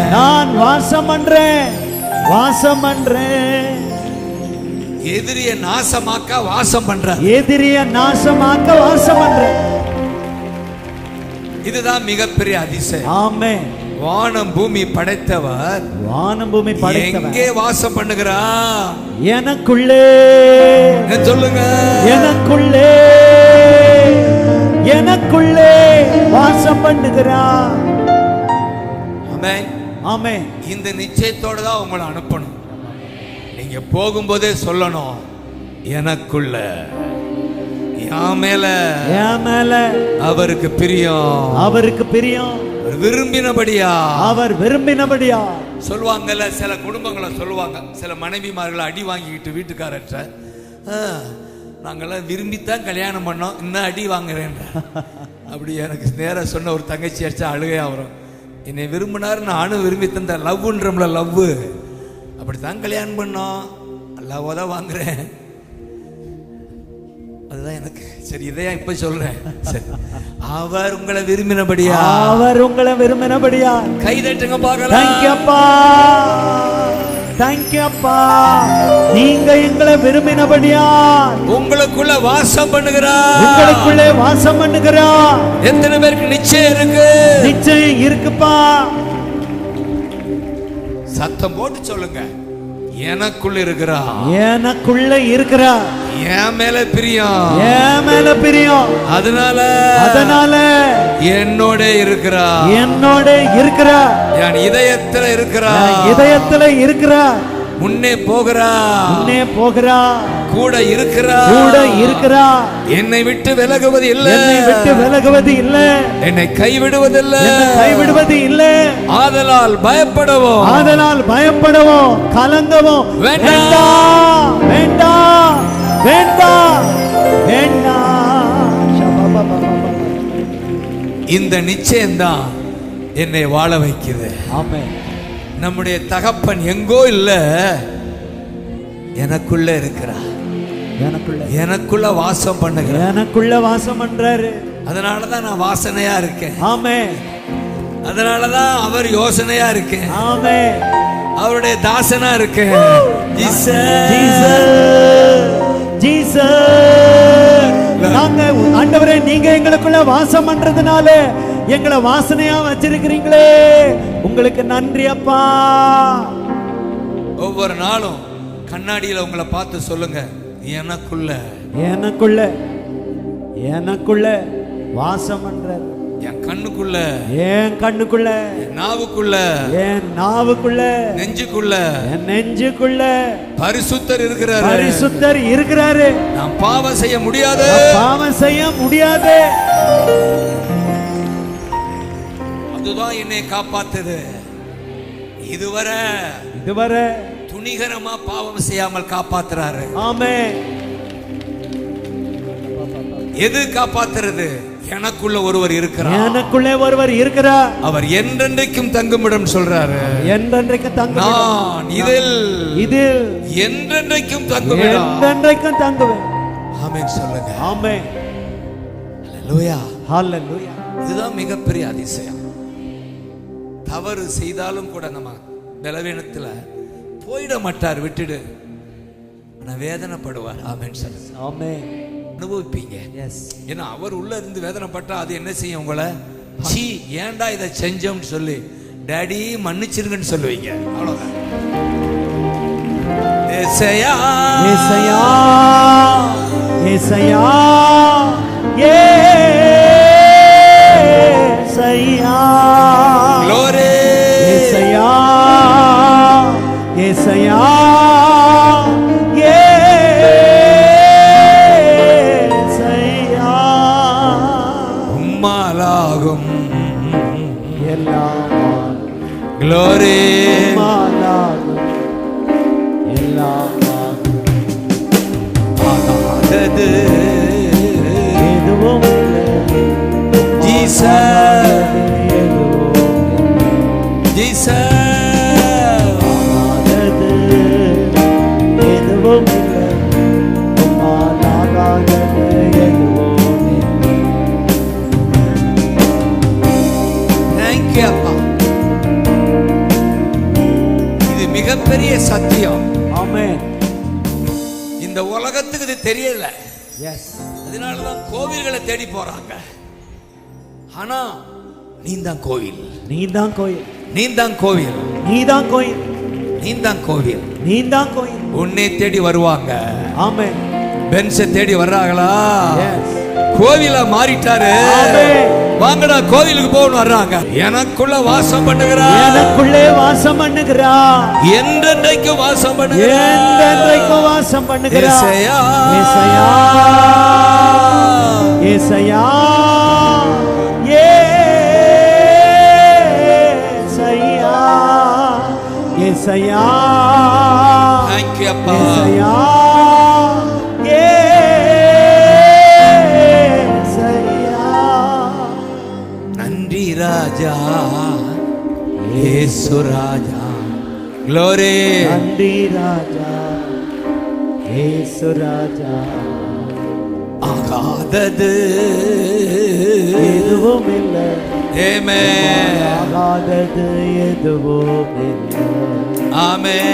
எதிரிய நாசமாக்க வாசம் பண்ற. இதுதான் மிகப்பெரிய அதிசயம். ஆமென். வானம் பூமி படைத்தவர் எங்கே வாசம் பண்ணுகிறார்? எனக்குள்ளே. சொல்லுங்க, எனக்குள்ளே வாசம் பண்ணுகிறார். ஆமென், ஆமென். இந்த நிச்சயத்தோட தான் உங்களை அனுப்பணும். நீங்க போகும்போதே சொல்லணும், எனக்குள்ள என் மேல அவருக்கு பிரியம். அவர் விரும்பினபடியா சொல்லுவாங்கல்ல. சில குடும்பங்களை சொல்லுவாங்க, சில மனைவிமார்களை அடி வாங்கிக்கிட்டு வீட்டுக்காரற்ற, நாங்கெல்லாம் விரும்பித்தான் கல்யாணம் பண்ணோம், இன்னும் அடி வாங்குறேன். அப்படி எனக்கு நேர சொன்ன ஒரு தங்கச்சி அடிச்சா அழுகையா வரும். என்னை விரும்பினாரு, நானும் விரும்பி தந்த லவ்ன்றோம்ல, லவ் அப்படித்தான் கல்யாணம் பண்ணோம், லவ் தான் வாங்குறேன். அதுதான் எனக்கு சரி. இதையா இப்ப சொல்றேன். அவர் உங்களை விரும்பினபடியா கை தட்டுங்க பார்க்கலாம். தேங்க்யூ அப்பா, நீங்க எங்களை விரும்பினபடியா உங்களுக்குள்ள வாசம் பண்ணுகிறார். எத்தனை பேருக்கு நிச்சயம் இருக்குப்பா? சத்தம் போட்டு சொல்லுங்க, எனக்குள்ள இருக்கிறா. என் மேல பிரியம். அதனால என்னோட இருக்கிறா. என் இதயத்துல இருக்கிறா. முன்னே போகிறா. கூட இருக்கிறா. என்னை விட்டு விலகுவது இல்லை. என்னை கைவிடுவதில்லை. ஆதலால் பயப்படவும் கலங்கவும் வேண்டாம். இந்த நிச்சயம்தான் என்னை வாழ வைக்குது. ஆமென். நம்முடைய தகப்பன் எங்கோ இல்ல, எனக்குள்ள இருக்கிறார். எனக்குள்ள வாசம் பண்றாரு. அதனாலதான் நான் வாசனையா இருக்கேன். ஆமென். அதனாலதான் அவர் யோசனையா இருக்கேன். ஆமென். அவருடைய தாசனா இருக்கேன். நாங்க ஆண்டவரே, நீங்க எங்களுக்குள்ள வாசம் பண்றதுனால எங்களை வாசனையா வச்சிருக்கிறீங்களே, உங்களுக்கு நன்றி அப்பா. ஒவ்வொரு நாளும் கண்ணாடியில உங்களை பார்த்து சொல்லுங்க, எனக்குள்ள வாசம் பண்ற. என் கண்ணுக்குள்ள, என் நாவுக்குள்ள, நெஞ்சுக்குள்ள பரிசுத்தர் இருக்கிறாரு. நான் பாவம் செய்ய முடியாது. அதுதான் என்னை காப்பாத்துது. இதுவரை துணிகரமா பாவம் செய்யாமல் காப்பாத்துறாரு. ஆமென். எது காப்பாத்துறது? எனக்குள்ள ஒருவர் இருக்கிறார். அவர் என்றென்றைக்கும் தங்குமிடம் சொல்றாரு. நான் இதில் என்றென்றைக்கும் தங்குவேன். ஆமென் சொல்லுங்க. ஆமென். ஹல்லேலூயா. இதுதான் மிகப்பெரிய அதிசயம். தவறு செய்தாலும் கூட நம்ம பலவீனத்துல போயிட மாட்டார், விட்டுடு. வேதனைப்படுவார். ஆமென் சொல்லுங்க. ஆமென். அனுபவிப்பீங்க. ஏன்னா அவர் உள்ள இருந்து வேதனைப்பட்டா அது என்ன செய்யும்? உங்களை சீ ஏன்டா இதை செஞ்சோம்னு சொல்லி டாடி மன்னிச்சிருங்கன்னு சொல்லுவீங்க. அவ்வளவுதான். ஏசையா ஏசையா ஏசையா ஏசையா க்ளோரி ஏசையா ஏசையா மாறாகும். எல்லாம் Glory. மாறாகும். எல்லாம் ஆகாதது எதுவும் இல்லை. Jesus, Jesus. ஆகாதது எதுவும் இல்லை. ஆகாதது எதுவும் இல்லை. Thank you அப்பா. இது மிகப்பெரிய சத்தியம். ஆமென். இந்த உலகத்துக்கு இது தெரியல. எஸ். அதனாலதான் கோவில்களை தேடி போறாங்க. ஆனா நீதான் கோவில், நீதான் கோயில், நீதான் கோவில், நீதான் கோயில், நீதான் கோவில். நீதான் கோயில். உன்னை தேடி வருவாங்க. ஆமென். பென்ஸை தேடி வர்றாங்களா? எஸ். கோவிலா மாறிட்டாரு. ஆமென். வாங்கடா கோவிலுக்கு போகணும் வர்றாங்க. எனக்குள்ள வாசம் பண்ணுகிறா, எனக்குள்ளே வாசம் பண்ணுகிறா, என்றென்றைக்கும் வாசம் பண்ணுகிறா, என்றென்றைக்கும் வாசம் பண்ணுகிறா. ஏசையா, ஏசையா, ஏசையா, ஏசையா, ஏசையா. Thank you அப்பா. ஏசையா, ஏசையா. நன்றி ராஜா, இயேசு ராஜா. Glory. நன்றி ராஜா, இயேசு ராஜா. ஆகாதது எதுவும் இல்லை. ஆமென், ஆகாதது எதுவும் இல்லை. ஆமென்.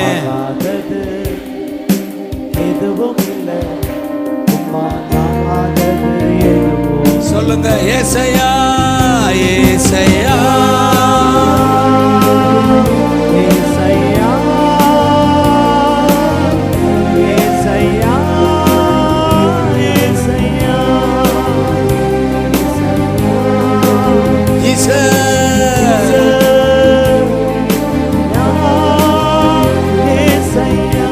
ஆகாதது எதுவும் இல்லை. ஆகாதது எதுவும். சொல்லுங்க ஏசையா, ஏசையா, ஏசையா, ஏசையா, ஏசையா, ஜீசஸ். ஏசையா.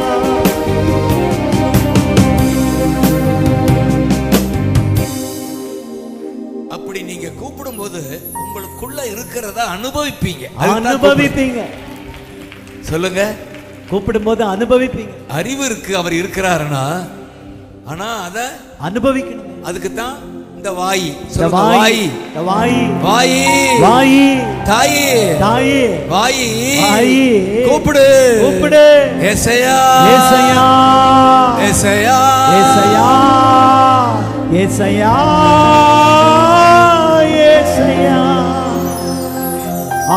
அப்படி நீங்க கூப்பிடும்போது உங்களுக்குள்ள இருக்கிறத அனுபவிப்பீங்க. அதுதான் அனுபவிப்பீங்க. கூப்பிடு. சொல்லுங்க. கூப்பிடும்போது அனுபவிப்பீங்க. அறிவு இருக்கு, அவர் இருக்கிறாருன்னா, ஆனா அத அனுபவிக்கணும். அதுக்கு தான் இந்த வாய். இந்த சொல்லுங்க, வாய், வாய், இந்த வாய், வாய், வாய், தாயி, தாய், வாய், வாய், கூப்பிடு, கூப்பிடு. ஏசையா, ஏசையா, ஏசையா, ஏசையா, ஏசையா, ஏசையா.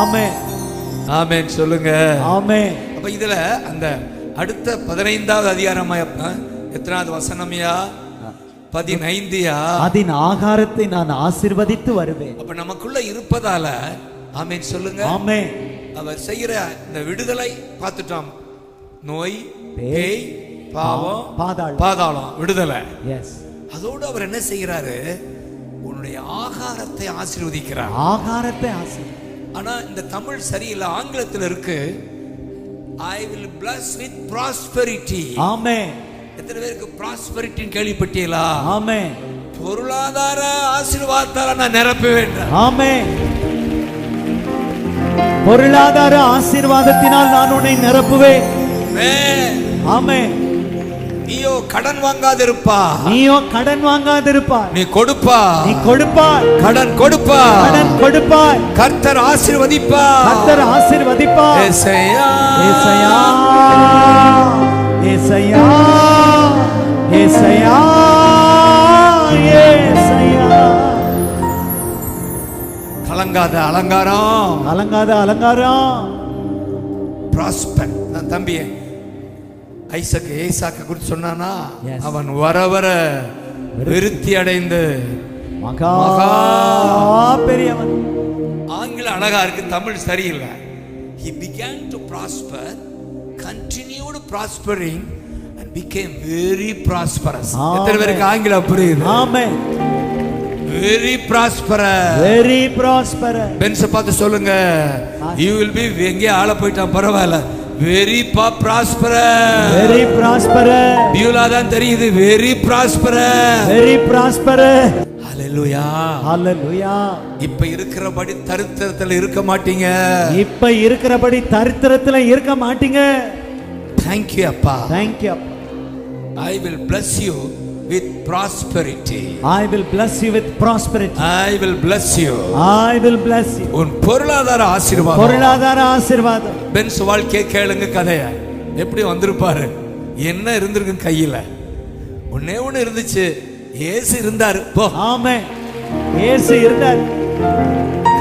ஆமென். ஆமென். சொல்லுங்க. ஆமென். அப்ப இதுல அந்த அடுத்த 15வது அதிகாரமா எத்தனாவது வசனம்யா? 15யா? அதன் ஆகாரத்தை நான் ஆசீர்வதித்து வருவேன். அப்ப நமக்குள்ள இருப்பதால ஆமென் சொல்லுங்க. ஆமென். அவர் செய்யற இந்த விடுதலை பார்த்துட்டோம். நோய், பேய், பாவம், பாதாளம் விடுதலை. எஸ். அதோடு அவர் என்ன செய்யறாரு? உன்னுடைய ஆகாரத்தை ஆசீர்வதிக்கிறார். ஆகாரத்தை ஆசீர்வதி. ஆனா இந்த தமிழ் சரியில்லை, ஆங்கிலத்தில் இருக்கு I will bless with prosperity. ஆமென். எத்தனை பேருக்கு prosperity கேள்விப்பட்டீங்களா? ஆமென். பொருளாதார ஆசீர்வாதத்தால நான் நிரப்புவேன். ஆமென். பொருளாதார ஆசீர்வாதத்தினால் நான் உன்னை நிரப்புவேன். ஆமென். நீயோ கடன் வாங்காதிருப்பா, நீயோ கடன் வாங்காதிருப்பாய், நீ கொடுப்பா, நீ கொடுப்பாய், கடன் கொடுப்பா, கடன் கொடுப்பாய், கர்த்தர் ஆசீர்வதிப்பா, கர்த்தர் ஆசீர்வதிப்பார். ஏசையா, ஏசையா, ஏசையா, ஏசையா, ஏசையா. கலங்காத அலங்காரம், அலங்காத அலங்காரம். ப்ராஸ்பர். நான் தம்பியே ஐசக் ஏசாக்க குறித்து சொன்னானா? Yes. அவன் வர வர விருத்தி அடைந்து மகா பெரியவன். ஆங்கில அழகா இருக்கு, தமிழ் சரியில்லை. He began to prosper, continued prospering and became very prosperous. எத்தனை பேருக்கு ஆங்கிலம் புரியுது? Amen. Very prosperous. Very prosperous. Benz பார்த்து சொல்லுங்க, you will be. எங்கே ஆள போயிட்டான் பரவாயில்ல. Very prosperous. Very prosperous. Beulah தான் தெரியுது. Very prosperous. Very prosperous. Hallelujah. ஹalleluya. ஹalleluya. இப்ப இருக்கிறபடி தரித்திரத்துல இருக்க மாட்டீங்க. இப்ப இருக்கிறபடி தரித்திரத்துல இருக்க மாட்டீங்க. Thank you அப்பா. Thank you. I will bless you with prosperity. I will bless you with prosperity. I will bless you. I will bless you. உன் பொருளாதார ஆசீர்வாதம். பொருளாதார ஆசீர்வாதம். பென்ஸ் வாழ்க்கை கேளுங்க கதைய. எப்படி வந்திருப்பாரு? என்ன இருந்திருக்கு கையில? ஒண்ணே ஒண்ணு இருந்துச்சு. இயேசு இருந்தாரு. போ. ஆமென். இயேசு இருந்தார்.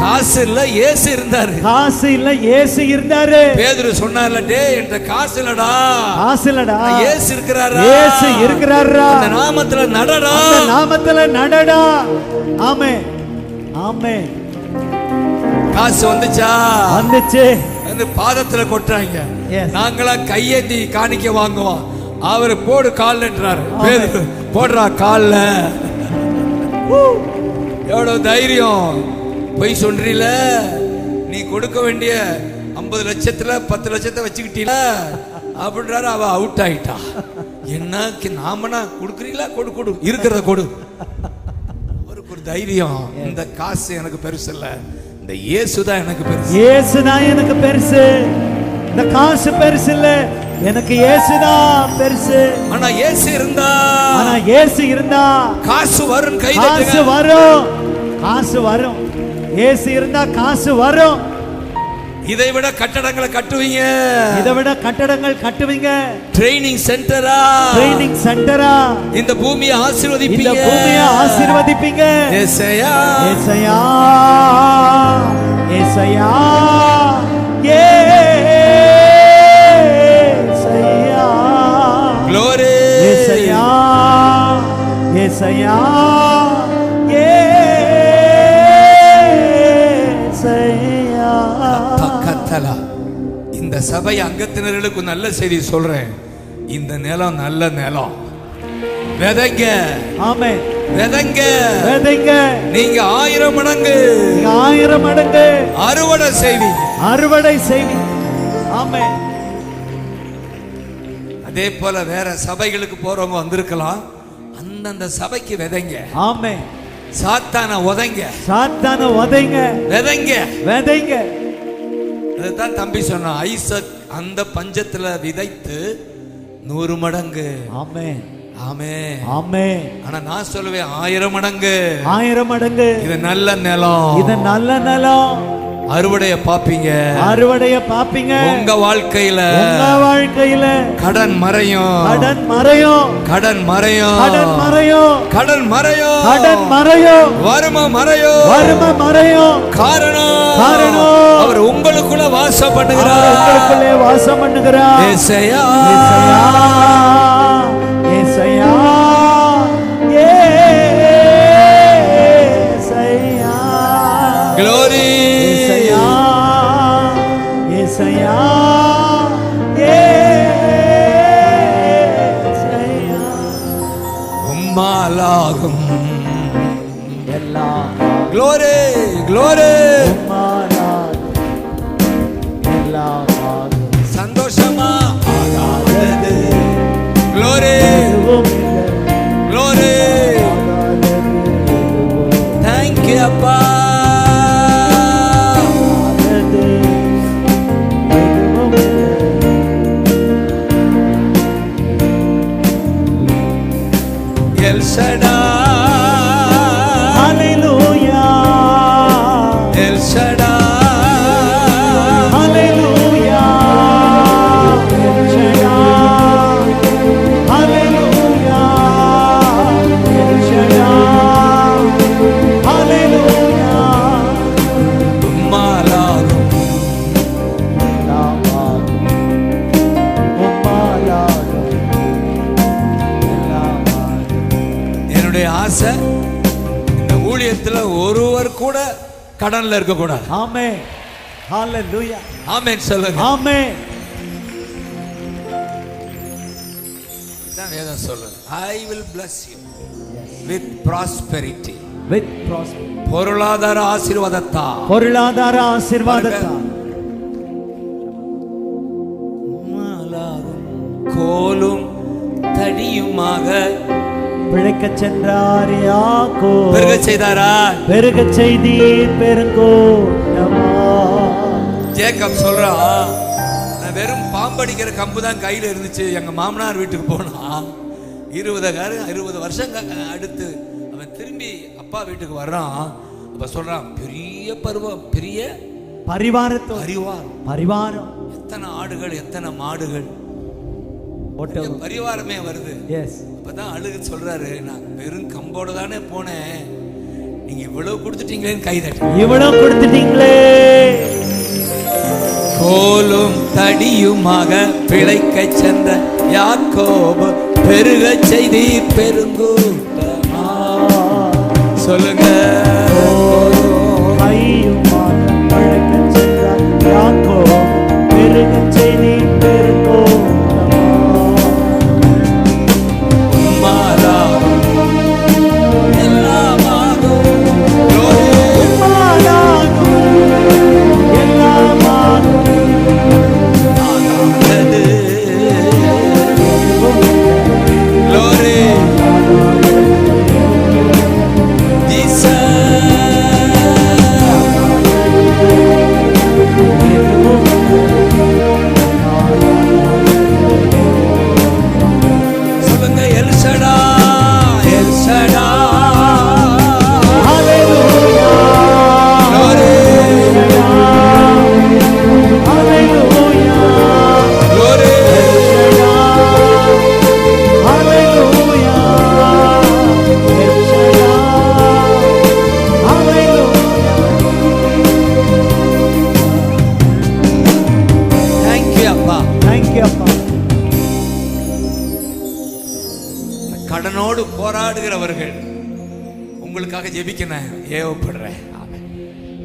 காசு இல்ல, இயேசு இருந்தாரு. காசு இல்ல, இயேசு இருந்தாரு. பேதுரு சொன்னார்ல, டேய் என்கிட்ட காசு இல்லடா. காசு இல்லடா. இயேசு இருக்கிறாரா? இயேசு இருக்கிறாரா? அந்த நாமத்துல நடடா. அந்த நாமத்துல நடடா. ஆமென். ஆமென். காசு வந்துச்சா? வந்துச்சு. அந்த பாதத்துல கொட்டுறாங்க. Yes. நாங்களா கையேந்தி காணிக்க வாங்குவோம். அவரு போடு கால்ல என்றாரு. பேதுரு போடுறா கால்ல. எவ்வளவு தைரியம். போய் சொல்றீல, நீ கொடுக்க வேண்டிய 50 லட்சத்துல 10 லட்சத்தை வச்சுக்கிட்டீல அப்படின்றாரு. அவ அவுட் ஆயிட்டா. என்ன நாமனா கொடுக்குறீங்களா? கொடு கொடு, இருக்கிறத கொடு. அவருக்கு ஒரு தைரியம். இந்த காசு எனக்கு பெருசு இல்ல, இந்த இயேசு தான் எனக்கு பெருசு. இயேசு தான் எனக்கு பெருசு. இந்த காசு பெருசு இல்ல, எனக்கு இயேசு தான் பெருசு. ஆனா இயேசு இருந்தா, ஆனா இயேசு இருந்தா காசு வரும். கை காசு வரும். காசு வரும். இயேசு இருந்தா காசு வரும். இதை விட கட்டடங்களை கட்டுவீங்க. இதை விட கட்டடங்கள் கட்டுவீங்க. Training சென்டரா, training சென்டரா. இந்த பூமியை ஆசீர்வதிப்பீங்க. இந்த பூமியை ஆசீர்வதிப்பீங்க. ஏசாயா, ஏசாயா, ஏசாயா, ஏசாயா. Glory. ஏசாயா, ஏசாயா, ஏசாயா. பக்கத்தலா. இந்த சபை அங்கத்தினர்களுக்கு நல்ல செய்தி சொல்றேன். இந்த நிலம் நல்ல நிலம். விதைங்க. ஆமென். விதைங்க. விதைங்க. நீங்க 1000 மடங்கு 1000 மடங்கு அறுவடை செய்வீங்க. அறுவடை செய்வீங்க. ஆமென். அதே போல வேற சபைகளுக்கு போறவங்க வந்திருக்கலாம். அந்தந்த சபைக்கு விதைங்க. ஆமென். சாத்தான உதைங்க. சாத்தான உதைங்க. விதைங்க. விதைங்க. அதுதான் தம்பி சொன்னான். ஐசக் அந்த பஞ்சத்துல விதைத்து 100 மடங்கு. ஆமென். ஆமென். ஆமென். ஆனா நான் சொல்லுவேன் 1000 மடங்கு. 1000 மடங்கு. இது நல்ல நிலம். இது நல்ல நிலம். அறுவடைய பாப்பீங்க. அறுவடைய பாப்பீங்க. உங்க வாழ்க்கையில, உங்க வாழ்க்கையில கடன் மறையும். கடன் மறையும். கடன் மறையும். கடன் மறையும். கடன் மறையும். கடன் மறையும். வறுமை மறையும். வறுமை மறையும். காரணம் அவர் உங்களுக்குள்ள வாசம் பண்ணுகிறார். உங்களுக்குள்ளே வாசம் பண்ணுகிறார். ஏசாயா, ஏசாயா, ஏசாயா, ஏசாயா. Glory. ஏசாயா, ஏசாயா, ஏசாயா. உம்மாலாகும் எல்லாம் Glory. Glory. எல்லாம் சந்தோஷமா ஆகாதது. Glory. Glory. Thank you அப்பா. El Shaddai. Hallelujah. El Shaddai. Hallelujah. El Shaddai. Hallelujah. El Shaddai. Hallelujah. உம்மாலாகும். என்னுடைய ஆசை இந்த ஊழியத்துல ஒருவர் கூட கடன்ல இருக்க கூடாது. Amen. Hallelujah. ஆமென் சொல்லுங்க. Amen. இதான் வேதம் சொல்லுது. I will bless you with prosperity. With prosperity. பொருளாதார ஆசீர்வாதத்தா. பொருளாதார ஆசீர்வாதத்தா. கோலும் தடியுமாக பிழைக்கச் சென்றார் யாக்கோபு. பெருக செய்தாரா? பெருகச் செய்தீர் பெருங்கூட்டமா. ஜேக்கப் சொல்றான், நான் வெறும் பாம்படிக்கிற கம்பு தான் கையில இருந்துச்சு. எங்க மாமனார் வீட்டுக்கு போனா 20 வருஷம் அடுத்து அவன் திரும்பி அப்பா வீட்டுக்கு வர்றான். அப்ப சொல்றான், பெரிய பருவம், பெரிய பரிவாரம், எத்தனை ஆடுகள், எத்தனை மாடுகள், பரிவாரமே வருது. அப்பதான் அழுகு சொல்றாரு, நான் வெறும் கம்போட தானே போனேன், நீங்க இவ்வளவு கொடுத்துட்டீங்களேன்னு கைதட்டி. இவ்வளவு கொடுத்துட்டீங்களே. கோலும் தடியுமாக பிழைக்க சென்ற யாக்கோபு பெருக செய்தி பெருங்கூட்டமா. சொல்லுங்க. யாக்கோபு பெருக செய்தி பெருங்கூட்டமா. கடனோடு போராடுகிறவர்கள் உங்களுக்காக ஜெபிக்க நான் ஏவப்படுறேன்.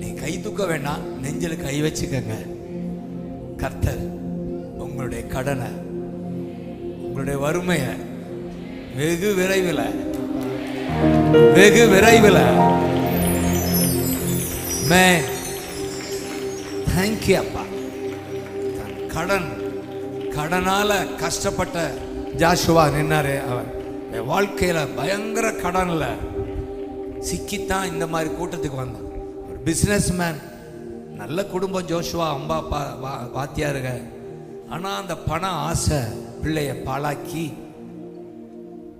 நீ கை தூக்க வேண்டாம், நெஞ்சில கை வச்சுக்கங்க. கர்த்தர் உங்களுடைய கடனை, உங்களுடைய வறுமையை வெகு விரைவில் தேங்க்யூ அப்பா. கடனால கஷ்டப்பட்ட ஜாஷுவா நின்னாரு. அவன் வாழ்க்கையில பயங்கர கடன்ல சிக்கித்தான் இந்த மாதிரி கூட்டத்துக்கு வந்தான். ஒரு பிசினஸ் மேன், நல்ல குடும்பம் ஜோஷுவா, அம்மா அப்பா வாத்தியாருங்க. ஆனா அந்த பண ஆசை பிள்ளைய பாழாக்கி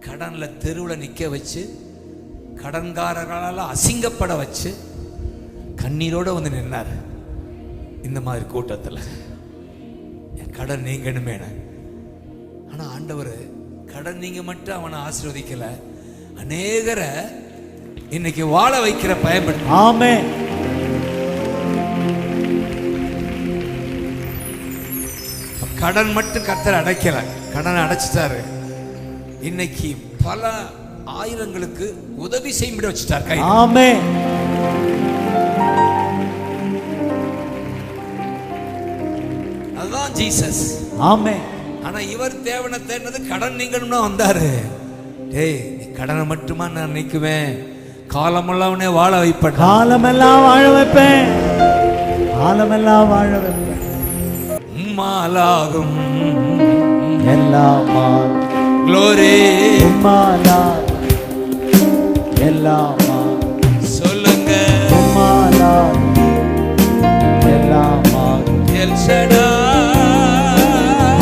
கடன்ல தெருவில் நிக்க வச்சு, கடன்காரர்களால அசிங்கப்பட வச்சு கண்ணீரோட வந்து நின்னார் இந்த மாதிரி கூட்டத்தில். என் கடன் நீங்கணுமே. ஆனா ஆண்டவர் கடன் நீங்க மட்டும் அவனை ஆசீர்வதிக்கல, அநேகரை இன்னைக்கு வாழ வைக்கிற பயன்படுத்த. ஆமென். கடன் மட்டும் கர்த்தர் அடைக்கல, கடனை அடைச்சிட்டாரு. இன்னைக்கு பல ஆயிரங்களுக்கு உதவி செய்ய வச்சுட்டார் கை. ஆமென். அதுதான் ஜீசஸ். ஆமென். ஆனா இவர் தேவனை தேடினது கடன் நீங்கணும்னா வந்தாரு. டேய், நீ கடனை மட்டுமா நான் நிக்குவேன், காலமெல்லாம் அவனே வாழ வைப்பேன், காலமெல்லாம் வாழ வைப்பேன், காலமெல்லாம் வாழ வைப்பேன். உம்மாலாகும் எல்லாம் க்ளோரி, உம்மாலாகும் எல்லாம் சொல்லுங்க. உம்மாலாகும் எல்லாம் L Shaddai.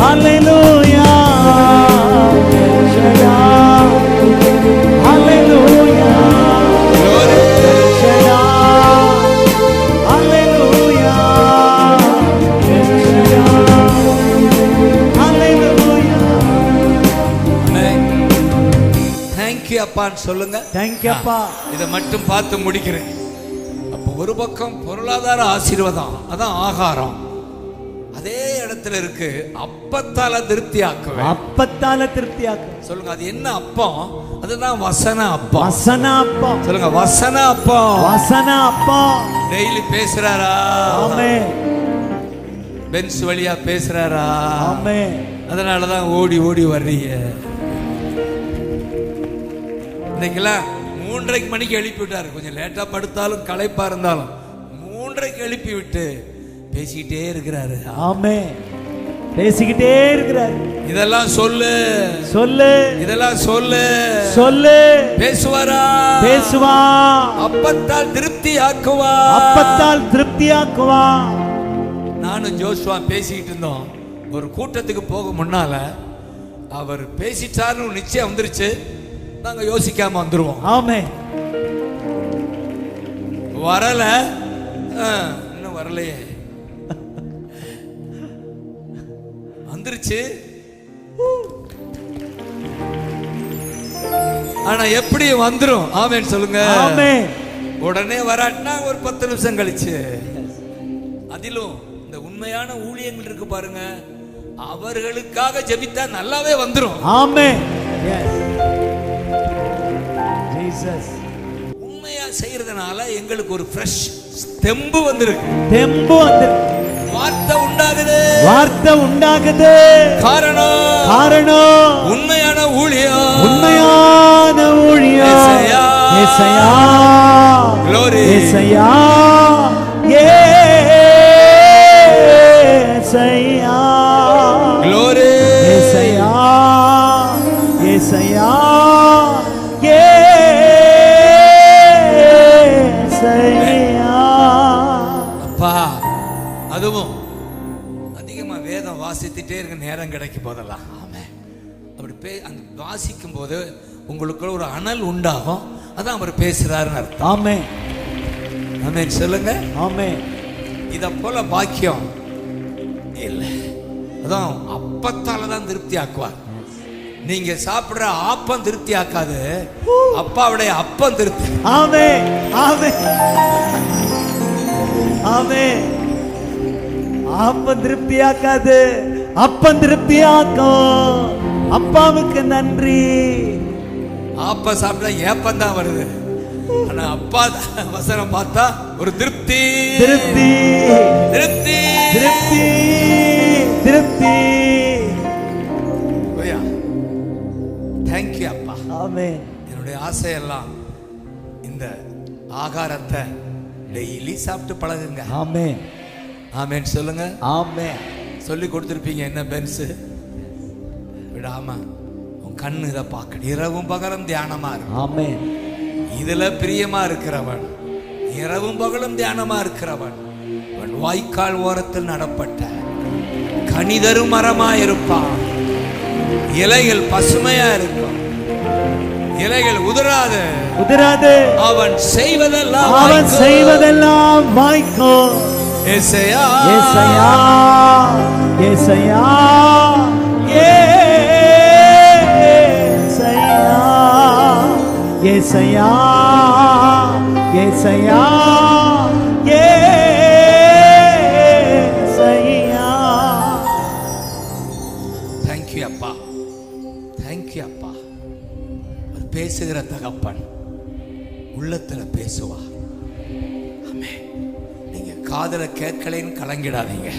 Hallelujah, El Shaddai, Hallelujah, Glory, El Shaddai, Hallelujah, El Shaddai, Hallelujah. Amen. Thank you அப்பான்னு சொல்லுங்க. Thank you அப்பா. இதை மட்டும் பார்த்து முடிக்கிறேன். அப்போ ஒரு பக்கம் பொருளாதார ஆசீர்வாதம், அதான் ஆகாரம், அதே இடத்துல இருக்கு. அப்பத்தால திருப்தி ஆக்குவேன். அப்பத்தால திருப்தி ஆக்குவேன். சொல்லுங்க, அது என்ன அப்பம்? அதுதான் வசன அப்பம். வசன அப்பம். சொல்லுங்க, வசன அப்பம். வசன அப்பம். டெய்லி பேசுறாரா? ஆமென். பென்ஸ் வழியா பேசுறாரா? ஆமென். அதனாலதான் ஓடி ஓடி வர்றீங்க. இன்னைக்கெல்லாம் 3:30 மணிக்கு எழுப்பி விட்டாரு. கொஞ்சம் லேட்டா படுத்தாலும் களைப்பா இருந்தாலும் 3:30 எழுப்பி விட்டு பேசிக்கிட்டே இருக்கிறாரு. ஆமென். பேசிக்கிட்டே இருக்கிறார். இதெல்லாம் சொல்லு சொல்லு, இதெல்லாம் சொல்லு சொல்லு. பேசுவாரா? பேசுவா. அப்பத்தால் திருப்தி ஆக்குவா. அப்பத்தால் திருப்தி ஆக்குவா. நானும் ஜோஷுவா பேசிக்கிட்டு இருந்தோம். ஒரு கூட்டத்துக்கு போக முன்னால அவர் பேசிட்டாருன்னு நிச்சயம் வந்துருச்சு. நாங்க யோசிக்காம வந்துருவோம். ஆமென். வரல, இன்னும் வரலையே, வந்துருச்சு. ஆனா எப்படி வந்துரும்? ஆமென் சொல்லுங்க. ஆமென். உடனே வராட்டினா ஒரு 10 நிமிஷம் கழிச்சு. அதிலும் இந்த உண்மையான ஊழியங்கள் இருக்கு பாருங்க, அவர்களுக்காக ஜெபித்தா நல்லாவே வந்துரும். ஆமென். Yes Jesus. உண்மையா செய்யறதுனால எங்களுக்கு ஒரு ஃப்ரெஷ் தெம்பு வந்திருக்கு. தெம்பு வந்திருக்கு. வார்த்தை உண்டாகுது. வார்த்தை உண்டாகுது. காரணம் உண்மையான ஊழியம். உண்மையான ஊழியம். ஏசாயா, ஏசாயா, glory, ஏசாயா, ஏசாயா, glory, ஏசாயா, ஏசாயா, ஏசாயா. அப்பா, அதுவும் அதிகமா வேதம் வாசித்துட்டே இருக்க நேரம் கிடைக்கும் போதெல்லாம் ஆமென் அப்படி அந்த வாசிக்கும் போது உங்களுக்குள்ள ஒரு அனல் உண்டாகும். அதான் அவர் பேசுறாருன்னு அர்த்தம். ஆமென். ஆமென் சொல்லுங்க. ஆமென். இத போல பாக்கியம் இல்ல. அதான் அப்பத்தால தான் திருப்தி ஆக்குவார். நீங்க சாப்பிடுற ஆப்பம் திருப்தி ஆக்காது, அப்பாவுடைய அப்பம் திருப்தி. ஆமென். ஆமென். ஆமென். அப்பம் திருப்தி ஆக்காது, அப்பம் திருப்தி ஆக்கும். அப்பாவுக்கு நன்றி. ஆப்ப சாப்பிட்டா ஏப்பம் தான் வருது. ஆனா அப்பா வசனம் பார்த்தா ஒரு திருப்தி, திருப்தி, திருப்தி, திருப்தி, திருப்தி. தேங்க்யூ அப்பா. ஆமென். என்னுடைய ஆசையெல்லாம் இந்த ஆகாரத்தை டெய்லி சாப்பிட்டு பழகுங்க. ஆமென். ஆமென் சொல்லுங்க. ஆமென். சொல்லி கொடுத்துருப்பீங்க என்ன பென்ஸ் விடாம உன் கண்ணு இதை பார்க்க இரவும் பகலும் தியானமா இருக்கும். ஆமென். இதுல பிரியமா இருக்கிறவன் இரவும் பகலும் தியானமா இருக்கிறவன் அவன் வாய்க்கால் ஓரத்தில் நடப்பட்ட கனிதரும் மரமா இருப்பான். இலைகள் பசுமையா இருக்கும், இலைகள் உதிராது. உதிராது. அவன் செய்வதெல்லாம் அவன் செய்வதெல்லாம் வாய்க்கும். ஏசாயா, ஏசாயா, ஏசாயா, ஏசாயா, ஏசாயா, ஏசாயா, ஏசாயா. தேங்க்யூ அப்பா, தேங்க்யூ அப்பா. பேசுகிற தகப்பன் உள்ளத்துல பேசுவா. ஆமென். நீங்க காதல கேட்கலைன்னு கலங்கிடாதீங்க.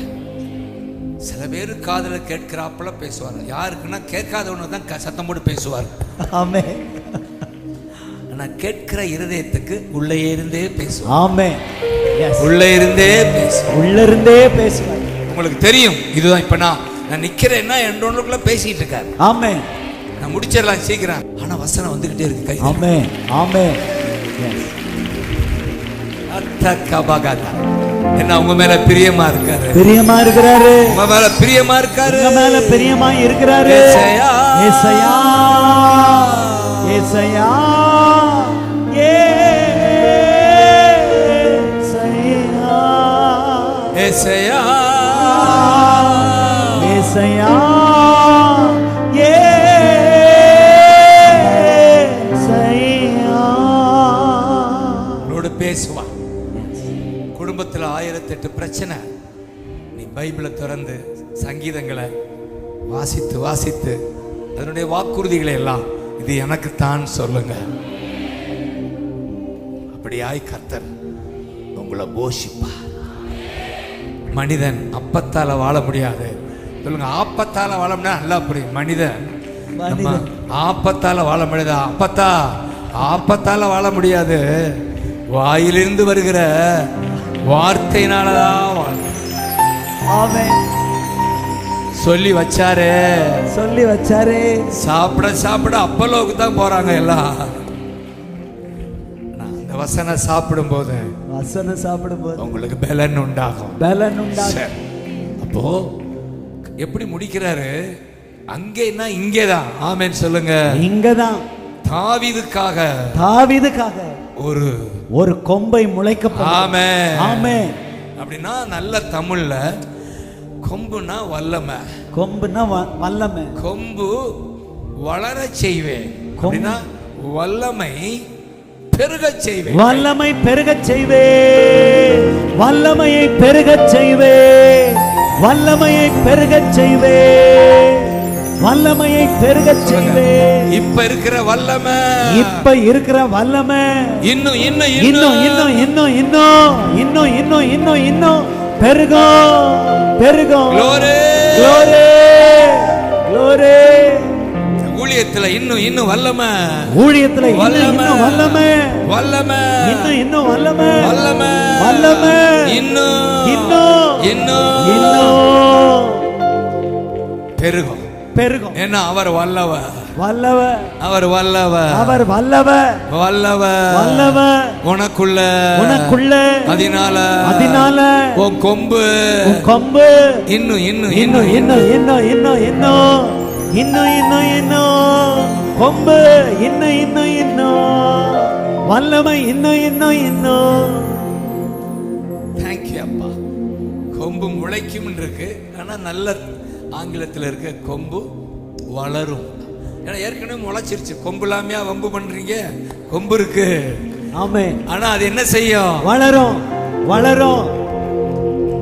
சில பேர் காதல கேட்கிறாப்புல பேசுவார். யாருக்குன்னா கேட்காதவனு தான் சத்தம் போட்டு பேசுவார். ஆமென். ஆனா கேட்கிற இருதயத்துக்கு உள்ளே இருந்தே பேசுவார். ஆமென். எஸ். உள்ளே இருந்தே பேசுவார். உள்ள இருந்தே பேசுவார். உங்களுக்கு தெரியும் இதுதான். இப்ப நான் நிக்கிறேன்னா என்னோட பேசிட்டு இருக்காரு. ஆமென். நான் முடிச்சிடலாம் சீக்கிரம். ஆனா வசனம் வந்துகிட்டே இருக்கு கை. ஆமென். ஆமென். எஸ். அத்தகபகதா. என்ன உங்க மேல பிரியமா இருக்காரு. பிரியமா இருக்கிறாரு. உங்க மேல பிரியமா இருக்காரு. உங்க மேல பிரியமா இருக்கிறாரு. ஏசாயா, ஏசாயா, ஏசாயா, ஏசாயா, ஏசாயா, ஏசாயா, ஏசாயா. உன்னோட பேசுவா. குடும்பத்தில் 1008 பிரச்சனை. நீ பைபிளை திறந்து சங்கீதங்களை வாசித்து வாசித்து அதனுடைய வாக்குறுதிகளை எல்லாம் இது எனக்கு தான் சொல்லுங்க. அப்படியாய் கர்த்தர் உங்களை போஷிப்பா. மனிதன் அப்பத்தால வாழ முடியாது. சொல்லுங்க, ஆப்பத்தால வாழ முடியாது. நல்லா புரியும். மனிதன் நம்ம ஆப்பத்தால வாழ முடியாது. ஆப்பத்தால வாழ முடியாது. வாயிலிருந்து வருகிற வார்த்தையினாலதான் வாழ. ஆமென். சொல்லி வச்சாரே, சொல்லி வச்சாரே. சாப்பிட சாப்பிட அப்பலோக்கு தான் போறாங்க எல்லாம். அந்த வசனம் சாப்பிடும் போது, வசனம் சாப்பிடும் போது உங்களுக்கு பலன் உண்டாகும், பலன் உண்டாகும். அப்போ எப்படி முடிக்கிறாரு? அங்கேனா இங்கேதான். ஆமென் சொல்லுங்க. இங்கதான் தாவீதுக்காக ஒரு கொம்பை முளைக்கப்படும். ஆமென் ஆமென். அப்படின்னா நல்ல தமிழ்ல கொம்புனா வல்லமை, கொம்புனா வல்லமை. கொம்பு வளர செய்வேன் அப்படின்னா வல்லமை பெருகச் செய்வேன், வல்லமை பெருகச் செய்வே, வல்லமையை பெருகச் செய்வே, வல்லமையை பெருகச் செய்வே, வல்லமையை பெருகச் செய்வே. இப்ப இருக்கிற வல்லமை, இப்ப இருக்கிற வல்லமை இன்னும் இன்னும் இன்னும் இன்னும் இன்னும் இன்னும் இன்னும் இன்னும் இன்னும் இன்னும் பெருகும் பெருகும். glory glory glory. ஊழியத்துல இன்னும் இன்னும் வல்லமை, ஊழியத்துல இன்னும் இன்னும் வல்லமை, வல்லமை இன்னும் இன்னும் வல்லமை, வல்லமை வல்லமை இன்னும் இன்னும் இன்னும் இன்னும் பெருகும் பெருகும். ஏன்னா அவர் வல்லவ, வல்லவ, அவர் வல்லவ, அவர் வல்லவ, வல்லவ, வல்லவ உனக்குள்ள உனக்குள்ள. அதனால உன் கொம்பு இன்னும் இன்னும் இன்னும் இன்னும் இன்னும் இன்னும் இன்னும் இன்னும் இன்னும் இன்னும் கொம்பு இன்னும் இன்னும் இன்னும் வல்லமை இன்னும் இன்னும் இன்னும். தேங்க்யூ அப்பா. கொம்பு முளைக்கும் இருக்கு, ஆனா நல்ல ஆங்கிலத்தில் இருக்க கொம்பு வளரும். ஏன்னா ஏற்கனவே முளைச்சிருச்சு. கொம்பு இல்லாமையா வம்பு பண்றீங்க? கொம்பு இருக்கு. ஆமென். ஆனா அது என்ன செய்யும்? வளரும் வளரும்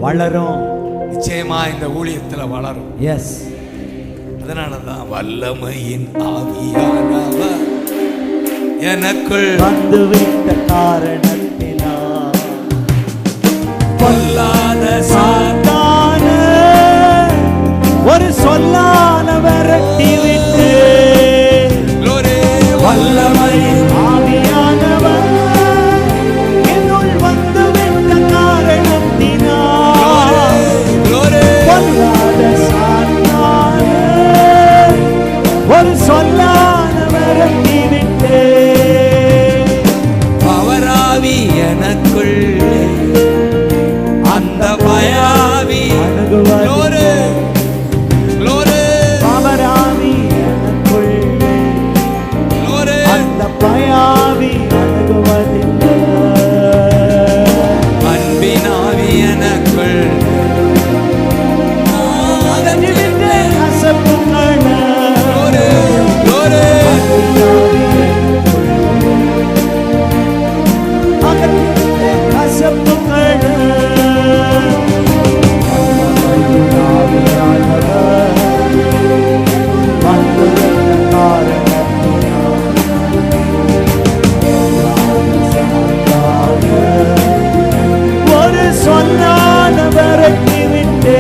வளரும். நிச்சயமா இந்த ஊழியத்துல வளரும். எஸ். அதனாலதான் வல்லமையின் ஆவியானவர் எனக்குள் வந்துவிட்ட காரணத்தினால் பொல்லாத சாத்தான ஒரு சொல்லால விரட்டி விட்டு வல்லமையின் ஆவியானவர் என்னுள் வந்துவிட்ட காரணத்தினால் பொல்லாத சாத்தான ஒரு சொல்லால விரட்டி விட்டு பவராவி எனக்குள் அந்த பயாவி அணுகுவது. பவராவி எனக்குள் அந்த பயாவி அணுகுவதில்லை. அன்பினாவி எனக்குள் அகற்றிவிட்டு அசப்புங்கள். அகற்றிவிட்டு அசப்புங்கள். ஒரு சொல்லான விரட்டி விட்டு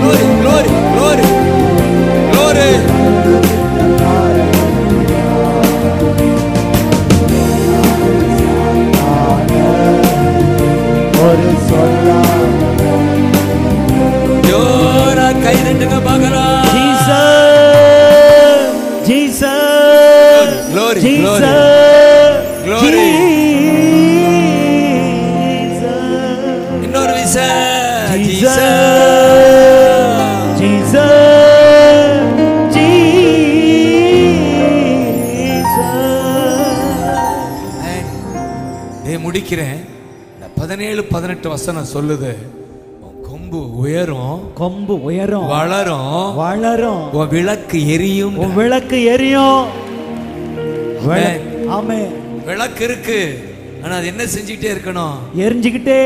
ஒரு சொல்லான கை தட்டுங்க பார்க்கலாம். Jesus Jesus Glory, Jesus glory. Jesus. இன்னொரு விசை ஜீசஸ் ஜீசஸ் ஜீசஸ். முடிக்கிறேன். 17-18 வசனம் சொல்லுது, கொம்பு உயரும், கொம்பு உயரும், வளரும், வளரும், உன் விளக்கு எரியும், உன் விளக்கு எரியும். ஆமென். விளக்கு இருக்கு, ஆனா அது என்ன செஞ்சுக்கிட்டே இருக்கணும்? எரிஞ்சுக்கிட்டே.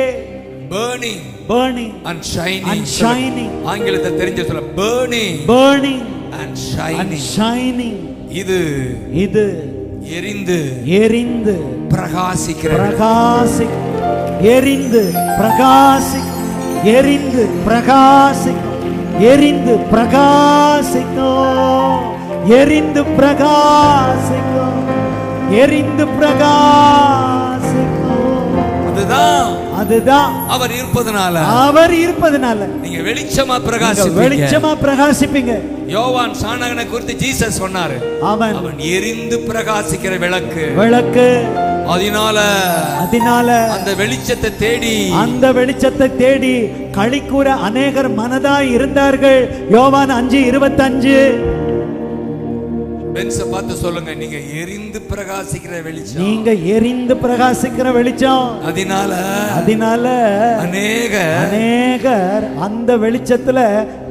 burning burning and shining and shining. ஆங்கிலத்தை தெரிஞ்ச சொல்ல burning burning and shining. and shining. இது எரிந்து எரிந்து பிரகாசிக்கிற, எரிந்து பிரகாசிக்கும், எரிந்து பிரகாசிக்கும், எரிந்து பிரகாசிக்கும், எரிந்து பிரகாசிக்கும், எரிந்து பிரகாசிக்கும். அதுதான் அதுதான் அவர் இருப்பதனால அவர் இருப்பதனால நீங்க வெளிச்சமா நீங்க பிரகாசிப்பீங்க. வெளிச்சமா பிரகாசிப்பீங்க. யோவான் சாணகனை குறித்து ஜீசஸ் சொன்னாரு, அவன் எரிந்து பிரகாசிக்கிற விளக்கு. அதனால அந்த வெளிச்சத்தை தேடி களிக்கூற அநேகர் மனதாய் இருந்தார்கள். யோவான் 5:25. பென்ஸ பார்த்து சொல்லுங்க, நீங்க எரிந்து பிரகாசிக்கிற வெளிச்சம். நீங்க எரிந்து பிரகாசிக்கிற வெளிச்சம். அதனால அநேகர் அந்த வெளிச்சத்துல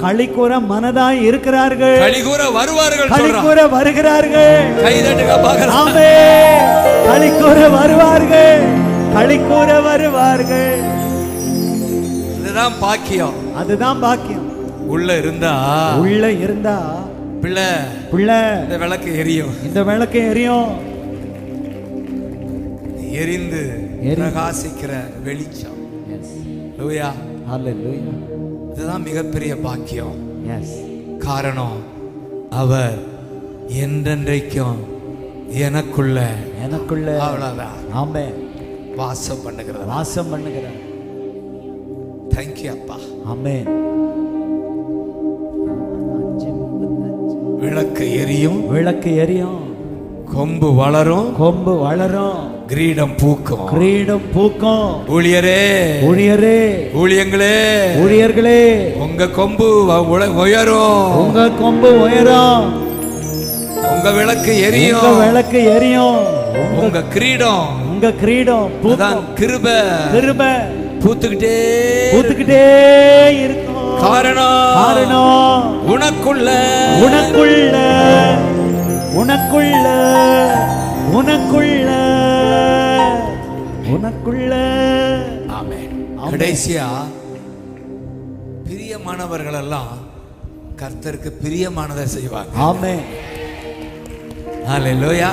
களிக்கூற மனதாய் இருக்கிறார்கள். களிக்கூற வருவார்கள். களிக்கூற வருகிறார்கள். கை தட்டுங்க பார்க்கலாம். ஆமென். களிக்கூற வருவார்கள். களிக்கூற வருவார்கள். இதுதான் பாக்கியம். அதுதான் பாக்கியம். உள்ள இருந்தா பிள்ளை இந்த விளக்கு எரியும். இந்த விளக்கு எரியும். எரிந்து பிரகாசிக்கிற வெளிச்சம். ஹalleluya. ஹalleluya. இதுதான் மிகப்பெரிய பாக்கியம். எஸ். காரணம் அவர் என்றென்றைக்கும் எனக்குள்ள அவ்வளவுதான். ஆமென். வாசம் பண்ணுகிறார். Thank you அப்பா. ஆமென். விளக்கு எரியும். கொம்பு வளரும். கிரீடம் பூக்கும். ஊழியர்களே உங்க கொம்பு உயரும். உங்க விளக்கு எரியும். உங்க கிரீடம் கிருபை பூத்துக்கிட்டே இருக்கும். காரணம் உனக்குள்ள ஆமென். கடைசியா பிரியமானவர்கள் எல்லாம் கர்த்தருக்கு பிரியமானதை செய்வாங்க. ஆமென். ஹalleluya.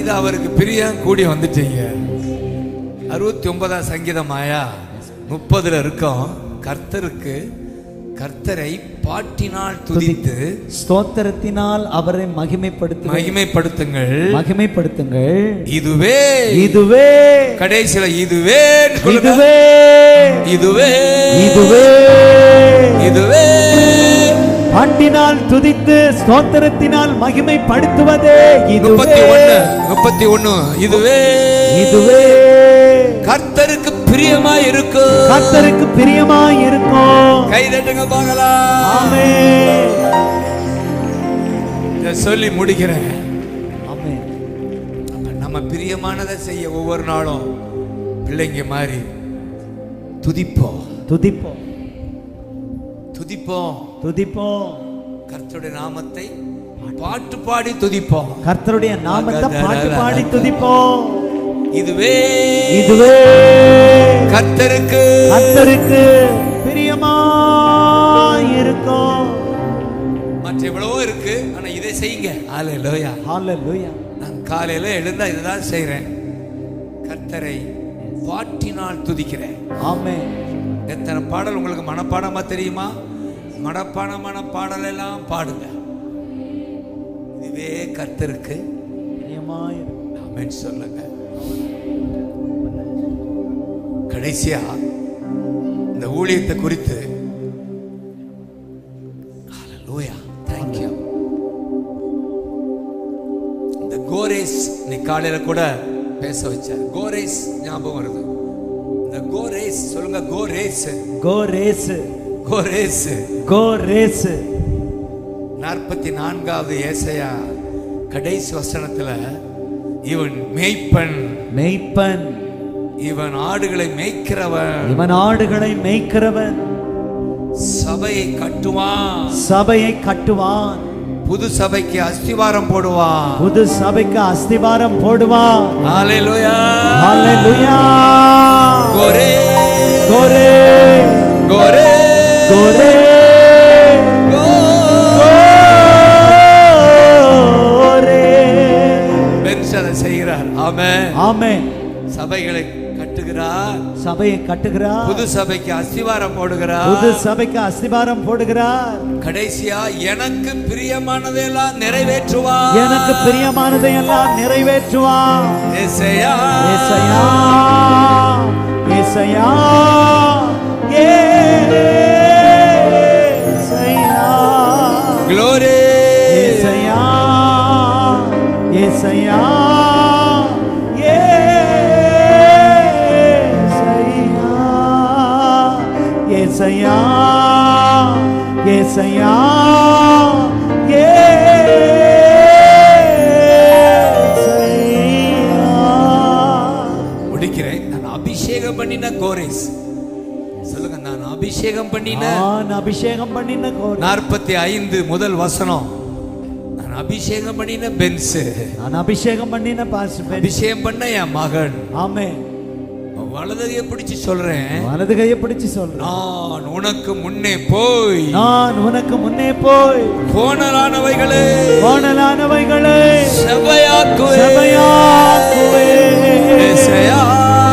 இது அவருக்கு பிரியம் கூடி வந்துட்டீங்க. 69 சங்கீதம் 30 இருக்கும். கர்த்தரை பாட்டினால் துதித்து ஸ்தோத்திரத்தினால் அவரை மகிமைப்படுத்துங்கள். இதுவே கடைசியில இதுவே பாட்டினால் துதித்து ஸ்தோத்திரத்தினால் மகிமைப்படுத்துவதே. 31 இதுவே கர்த்தருக்கு பிரியமாய் இருக்கும். கை தட்டுங்க பார்க்கலாம். ஆமென். சொல்லி முடிக்கிறேன். ஆமென். நம்ம பிரியமானதை செய்ய ஒவ்வொரு நாளும் பிள்ளைங்க மாதிரி துதிப்போம். கர்த்தருடைய நாமத்தை பாட்டு பாடி துதிப்போம். இதுவே கர்த்தருக்கு பிரியமாயிருக்கும். மற்ற எவ்வளவோ இருக்கு, ஆனா இதை செய்யுங்க. ஹalleluya. நான் காலையில எழுந்தா இதுதான் செய்றேன். கர்த்தரை பாட்டினால் துதிக்கிறேன். ஆமென். எத்தனை பாடல் உங்களுக்கு மனப்பாடமா தெரியுமா? மனப்பாடமான பாடல் எல்லாம் பாடுங்க. இதுவே கர்த்தருக்கு பிரியமாயிருக்கும். ஆமென் சொல்லுங்க. கடைசியா இந்த ஊழியத்தை குறித்து ஹalleluya. Thank you. இந்த கோரேஸ் நீ காலையில கூட பேச வச்சார். கோரேஸ் ஞாபகம் வருது. இந்த கோரேஸ் சொல்லுங்க. கோரேஸ் 44வது ஏசாயா கடைசி வசனத்துல இவன் மேய்ப்பன், இவன் ஆடுகளை மேய்க்கிறவன், சபையை கட்டுவான், புது சபைக்கு அஸ்திவாரம் போடுவான். ஹalleluya. கோரே பென்சதை செய்கிறார். ஆமென். சபைகளை கட்டுகிறார். புது சபைக்கு அஸ்திவாரம் போடுகிறார். கடைசியா எனக்கு பிரியமானதையெல்லாம் நிறைவேற்றுவார். ஏசையா ஏசையா glory ஏசையா ஏசையா ஏசையா ஏசையா முடிக்கிறேன். நான் அபிஷேகம் பண்ணின கோரேஸ் சொல்லுங்க. நான் அபிஷேகம் பண்ணின 45 முதல் வசனம். நான் அபிஷேகம் பண்ணின பென்ஸ். நான் அபிஷேகம் பண்ணின அபிஷேகம் பண்ண என் மகன். ஆமென். வலது கையை பிடிச்சு சொல்றேன். வலது கையை பிடிச்சு சொல்றேன். நான் உனக்கு முன்னே போய் கோணலானவைகளே செவ்வையாக்குவே. ஏசாயா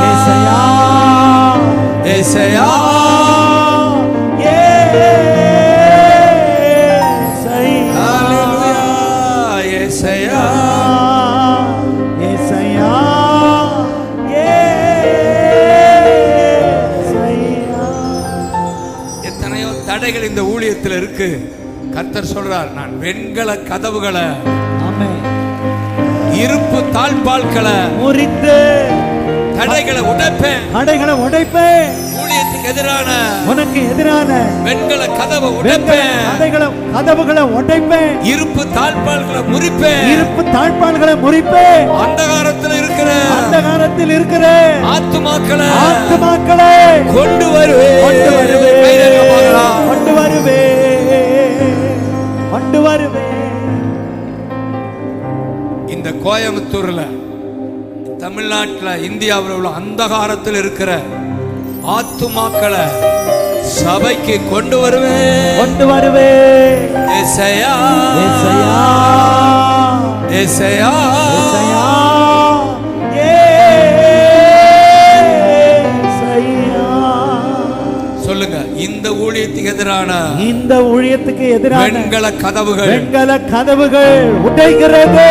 ஏசாயா ஏசாயா ஏசாயா ஏசாயா எத்தனையோ தடைகள் இந்த ஊழியத்தில் இருக்கு. கர்த்தர் சொல்றார், நான் வெண்கல கதவுகளை, இருப்பு தாழ்பால்களை முறித்து தடைகளை உடைப்பேன். ஊழியத்துக்கு எதிரான உனக்கு எதிரான வெண்கல கதவை உடைப்பேன். கதவுகளை உடைப்பேன். இருப்பு தாழ்பால்களை முறிப்பேன். அந்தகாரத்தில் இருக்கிற ஆத்துமாக்களை கொண்டு வருவேன். இந்த கோயம்புத்தூர்ல, தமிழ்நாட்டுல, இந்தியாவில் உள்ள அந்தகாரத்தில் இருக்கிற ஆத்துமாக்களை சபைக்கு கொண்டு வருவேன். ஏசாயா ஏசாயா ஏசாயா சொல்லுங்க. இந்த ஊழியத்துக்கு எதிரான வெண்கல கதவுகள் உடைகிறது.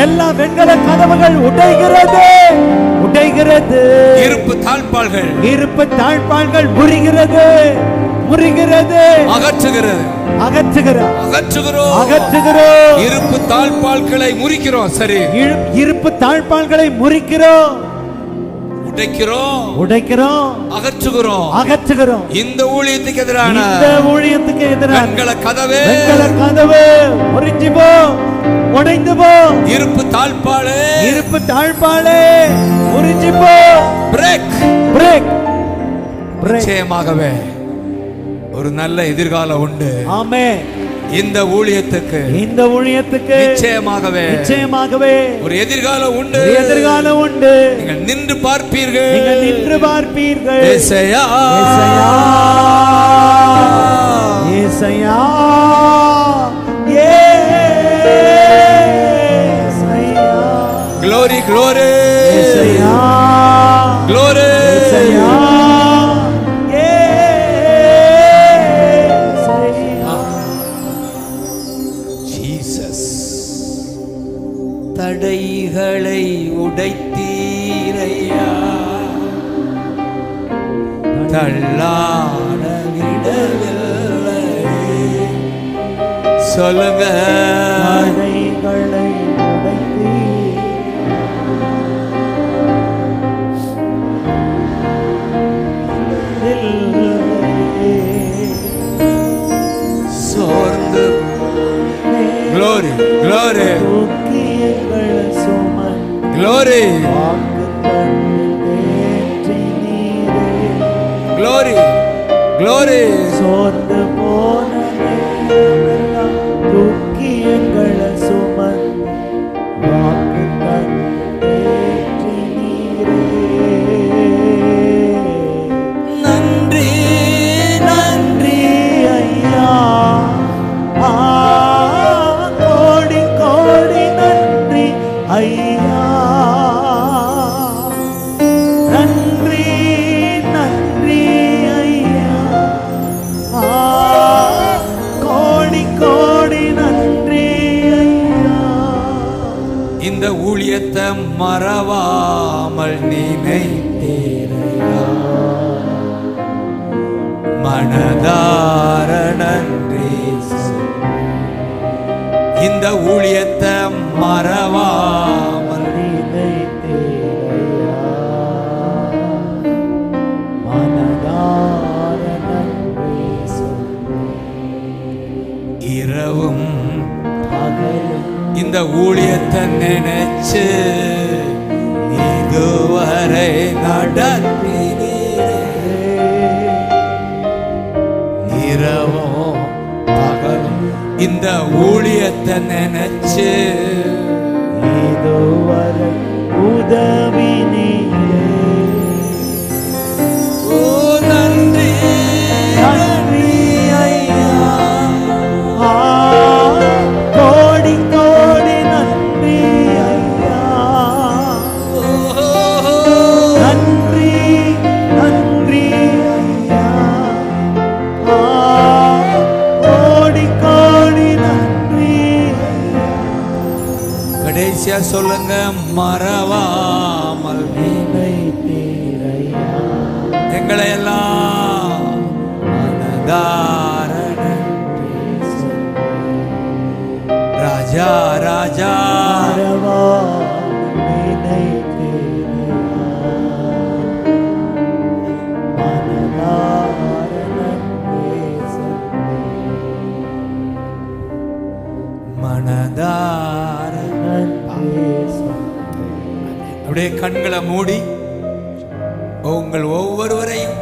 எல்லா வெண்கல கதவுகள் உடைகிறது. இருப்பு தாழ்பால்கள் முறிகிறது. அகற்றுகிறோம். இருப்பு தாழ்பால்களை முறிக்கிறோம். சரி, இருப்பு தாழ்பால்களை முறிக்கிறோம், உடைக்கிறோம், அகற்றுகிறோம். இந்த ஊழியத்துக்கு எதிரான வெண்கல கதவு முறிஞ்சு போ, உடைந்து போ. இருப்பு தாழ்பாலே முறிஞ்சு போ. பிரேக். நிச்சயமாகவே ஒரு நல்ல எதிர்காலம் உண்டு. ஆமென். இந்த ஊழியத்துக்கு நிச்சயமாகவே ஒரு எதிர்காலம் உண்டு. நீங்கள் நின்று பார்ப்பீர்கள். ஏசாயா ஏசாயா glory ஏசாயா glory ஏசாயா தடைகளை உடைத்தீரையா, தள்ளாட விடவில்லை. சொல்லுங்க. தடைகளை சோர்ந்து glory சோர்ந்து போன தூக்கியங்களை சுமந்து வாக்கு தந்தேற்றி நீரே. நன்றி ஐயா, கோடி நன்றி ஐயா. நன்றி ஐயா. இந்த ஊழியத்தை மறவாமல் நினைத்தீரையா, மனதார நன்றி சொல். இந்த ஊழியத்தை மறவாமல் நினைத்தீரையா, மனதார நன்றி சொல். இரவும் பகலும் இந்த ஊழியத்தை நினைச்சு இதுவரை நடத்தினீரே. இரவும் பகலும் இந்த ஊழியத்தை நினைச்சு இதுவரை உதவினீரே. ஓ நன்றி நன்றி ஐயா, கோடி கோடி நன்றி ஐயா, நன்றி நன்றி ஐயா, கோடி கோடி நன்றி ஐயா. கடைசியா சொல்லுங்க, மறவாமல் நினைத்தீரையா, எங்களை எல்லாம் மனதார நன்றி சொல். ராஜா ராஜா மறவாமல் நினைத்தீரையா, மனதார நன்றி சொல். மனதார. நன்றி சொல். அப்படியே கண்களை மூடி உங்கள் ஒவ்வொருவரையும்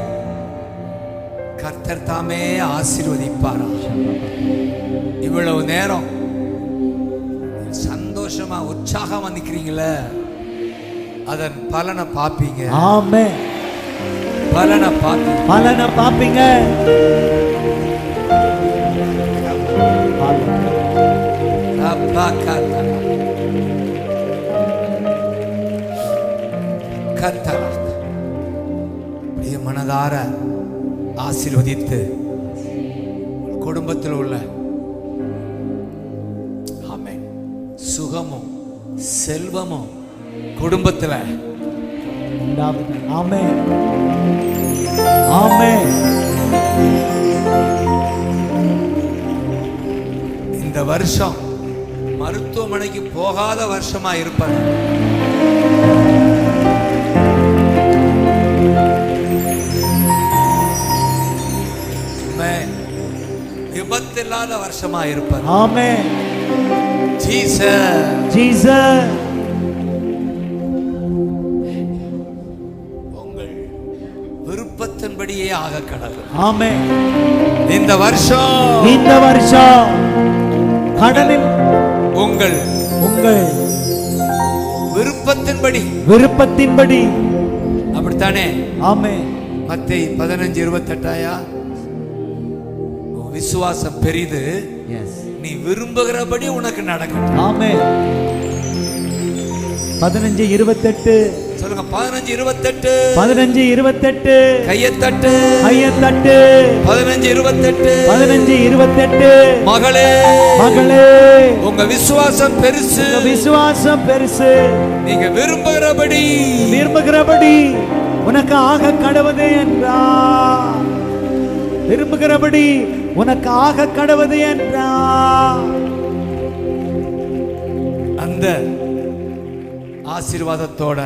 கர்த்தர் தாமே ஆசீர்வதிப்பாரா. இவ்வளவு நேரம் சந்தோஷமா உற்சாகமா நிக்கிறீங்களே, அதன் பலனை பார்ப்பீங்க. ஆமென். பலனை பார்ப்பீங்க. பலனை பாப்பீங்க. அப்பா கர்த்தர் கர்த்தர் அப்படியே மனதார ஆசீர்வதித்து குடும்பத்தில் உள்ள ஆமென் சுகமும் செல்வமும் குடும்பத்தில் ஆமென். ஆமென். இந்த வருஷம் மருத்துவமனைக்கு போகாத வருஷமா இருப்பாங்க. விபத்து இல்லாத வருஷமா இருப்பார். ஆமென். Jesus Jesus. உங்கள் விருப்பத்தின்படியே ஆக கடவுள். ஆமென். இந்த வருஷம் கடனில் உங்கள் விருப்பத்தின்படி அப்படித்தானே. ஆமென். மத்தேயு 15:28 விசுவாசம் பெரிது, நீ விரும்புகிறபடி உனக்கு நடக்கட்டும். ஆமென். 15:28 சொல்லுங்க. 15:28 15:28 கையத்தட்டு 15:28 மகளே உங்க விசுவாசம் பெருசு. நீங்க விரும்புகிறபடி உனக்கு ஆக கடவுதே என்றார். விரும்புகிறபடி உனக்கு ஆக கடவுது என்றார். அந்த ஆசீர்வாதத்தோட